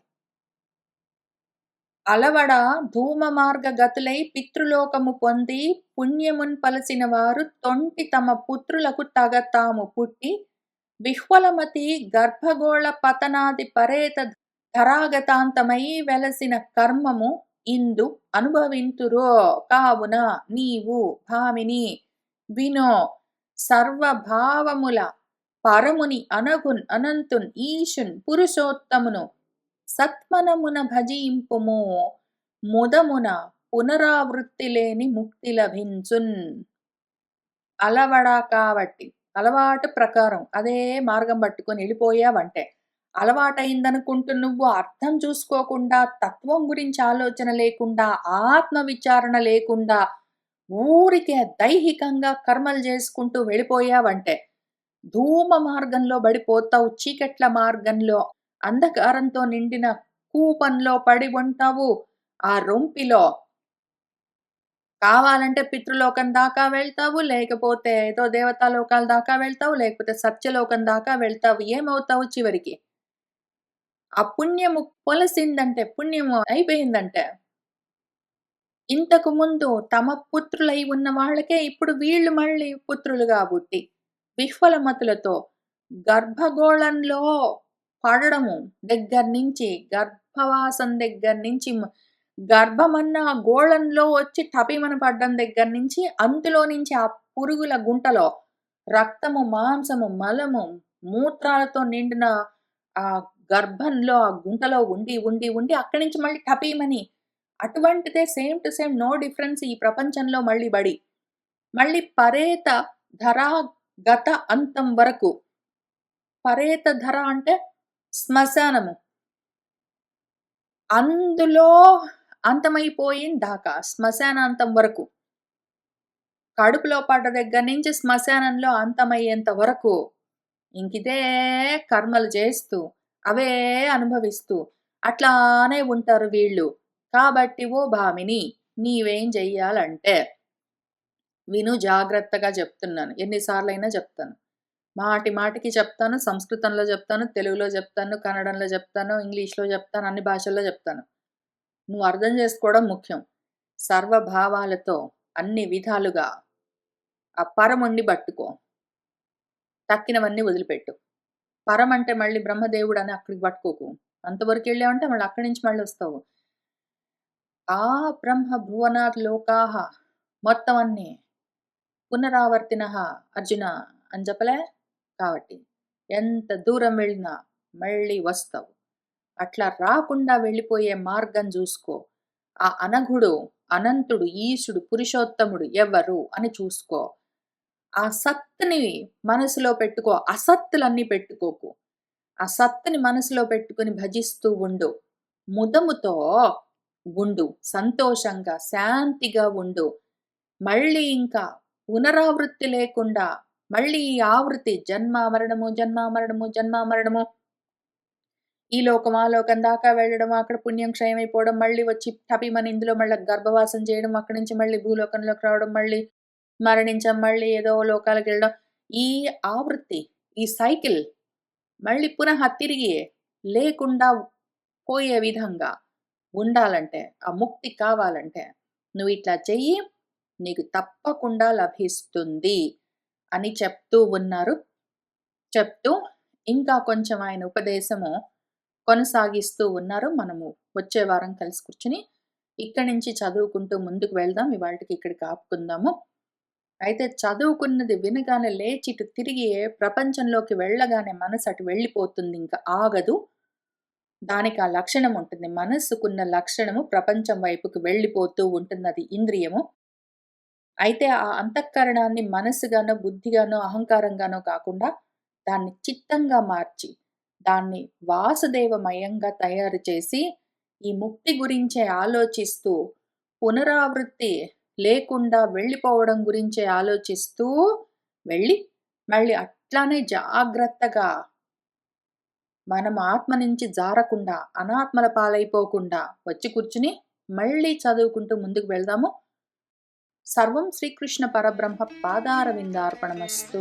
అలవడ ధూమ మార్గ గతులై పితృలోకము పొంది పుణ్యమున్ పలసిన వారు తొంటి తమ పుత్రులకు తగ తాము పుట్టి విహ్వలమతి గర్భగోళ పతనాది పరేత ధరాగతాంతమై వెలసిన కర్మము ఇందు అనుభవింతురో కావున నీవు భామిని వినో సర్వభావముల పరముని అనగున్ అనంతున్ ఈశున్ పురుషోత్తమును సత్మనమున భజింపుము ముదమున పునరావృత్తి లేని ముక్తి లభించున్. అలవడ కాబట్టి అలవాటు ప్రకారం అదే మార్గం పట్టుకొని వెళ్ళిపోయావంటే, అలవాటయిందనుకుంటూ నువ్వు అర్థం చూసుకోకుండా, తత్వం గురించి ఆలోచన లేకుండా, ఆత్మ విచారణ లేకుండా, ఊరికే దైహికంగా కర్మలు చేసుకుంటూ వెళ్ళిపోయావంటే, ధూమ మార్గంలో పడిపోతావు. చీకట్ల మార్గంలో అంధకారంతో నిండిన కూపంలో పడి ఉంటావు. ఆ రొంపిలో కావాలంటే పితృలోకం దాకా వెళ్తావు, లేకపోతే ఏదో దేవతాలోకాల దాకా వెళ్తావు, లేకపోతే సత్యలోకం దాకా వెళ్తావు. ఏమవుతావు చివరికి? ఆ పుణ్యము పొలసిందంటే, పుణ్యము అయిపోయిందంటే, ఇంతకు ముందు తమ పుత్రులై ఉన్న వాళ్ళకే ఇప్పుడు వీళ్ళు మళ్ళీ పుత్రులుగా పుట్టి, విహ్వలమతులతో గర్భగోళంలో పడడము దగ్గర్నించి, గర్భవాసం దగ్గర్నించి, గర్భమన్న గోళంలో వచ్చి టపిమన పడ్డం దగ్గర్నించి, అందులో నుంచి ఆ పురుగుల గుంటలో రక్తము, మాంసము, మలము, మూత్రాలతో నిండిన ఆ గర్భంలో, ఆ గుంటలో ఉండి, ఉండి, ఉండి అక్కడి నుంచి మళ్ళీ టపీమని అటువంటిదే same to same no difference ఈ ప్రపంచంలో మళ్ళీ బడి. మళ్ళీ పరేత ధరా గత అంతం వరకు. పరేత ధర అంటే శ్మశానము. అందులో అంతమైపోయిందాకా శ్మశానాంతం వరకు. కడుపులో పడ్డ దగ్గర నుంచి శ్మశానంలో అంతమయ్యేంత వరకు ఇంకిదే కర్మలు చేస్తూ, అవే అనుభవిస్తూ అట్లానే ఉంటారు వీళ్ళు. కాబట్టి ఓ భామిని నీవేం చెయ్యాలంటే, విను జాగ్రత్తగా చెప్తున్నాను. ఎన్ని సార్లైనా చెప్తాను. మాటి మాటికి చెప్తాను. సంస్కృతంలో చెప్తాను, తెలుగులో చెప్తాను, కన్నడంలో చెప్తాను, ఇంగ్లీష్‌లో చెప్తాను, అన్ని భాషల్లో చెప్తాను. నువ్వు అర్థం చేసుకోవడం ముఖ్యం. సర్వభావాలతో అన్ని విధాలుగా ఆ పరముణ్ణి పట్టుకో. తక్కినవన్నీ వదిలిపెట్టు. పరం అంటే మళ్ళీ బ్రహ్మదేవుడని అక్కడికి పట్టుకోకు. అంతవరకెళ్ళావంటే మళ్ళీ అక్కడి నుంచి మళ్ళొస్తావు. ఆ బ్రహ్మ భువనాత్ లోకాః మొత్తం అన్నీ పునరావర్తినః అర్జున అని చెప్పలే? కాబట్టి ఎంత దూరం వెళ్ళినా మళ్ళీ వస్తావు. అట్లా రాకుండా వెళ్ళిపోయే మార్గం జూసుకో. ఆ అనఘుడు అనంతుడు, ఈశుడు, పురుషోత్తముడు ఎవరు అని చూసుకో. ఆ సత్తుని మనసులో పెట్టుకో. అసత్తులన్నీ పెట్టుకోకు. ఆ సత్తుని మనసులో పెట్టుకొని భజిస్తూ ఉండు. ముదముతో ఉండు. సంతోషంగా, శాంతిగా ఉండు. మళ్ళీ ఇంకా పునరావృత్తి లేకుండా మళ్ళీ ఈ ఆవృత్తి జన్మ మరణము, జన్మ మరణము, జన్మ మరణము, ఈ లోకం ఆ లోకం దాకా వెళ్ళడం, అక్కడ పుణ్యం క్షయమైపోవడం, మళ్ళీ వచ్చి టపిమని ఇందులో మళ్ళీ గర్భవాసం చేయడం, అక్కడి నుంచి మళ్ళీ భూలోకంలోకి రావడం, మళ్ళీ మరణించడం, మళ్ళీ ఏదో లోకాలకు వెళ్ళడం. ఈ ఆవృత్తి, ఈ సైకిల్ మళ్ళీ పునః తిరిగి లేకుండా పోయే విధంగా ఉండాలంటే, ఆ ముక్తి కావాలంటే నువ్వు ఇట్లా చెయ్యి, నీకు తప్పకుండా లభిస్తుంది అని చెప్తూ ఉన్నారు. చెప్తూ ఇంకా కొంచెం ఆయన ఉపదేశము కొనసాగిస్తూ ఉన్నారు. మనము వచ్చే వారం కలిసి కూర్చుని ఇక్కడి నుంచి చదువుకుంటూ ముందుకు వెళ్దాం. ఇవాళకి ఇక్కడికి ఆపుకుందాము. అయితే చదువుకున్నది వినగానే లేచి ఇటు తిరిగి ప్రపంచంలోకి వెళ్ళగానే మనసు అటు వెళ్ళిపోతుంది, ఇంకా ఆగదు. దానికి ఆ లక్షణం ఉంటుంది. మనస్సుకున్న లక్షణము ప్రపంచం వైపుకి వెళ్ళిపోతూ ఉంటుంది. అది ఇంద్రియము. అయితే ఆ అంతఃకరణాన్ని మనస్సుగానో, బుద్ధిగానో, అహంకారంగానో కాకుండా దాన్ని చిత్తంగా మార్చి, దాన్ని వాసుదేవమయంగా తయారు చేసి, ఈ ముక్తి గురించే ఆలోచిస్తూ, పునరావృత్తి లేకుండా వెళ్ళిపోవడం గురించే ఆలోచిస్తూ వెళ్ళి, మళ్ళీ అట్లానే జాగ్రత్తగా మనం ఆత్మ నుంచి జారకుండా, అనాత్మల పాలైపోకుండా వచ్చి కూర్చుని మళ్ళీ చదువుకుంటూ ముందుకు వెళ్దాము. సర్వం శ్రీకృష్ణ పరబ్రహ్మ పాదారవిందార్పణమస్తు.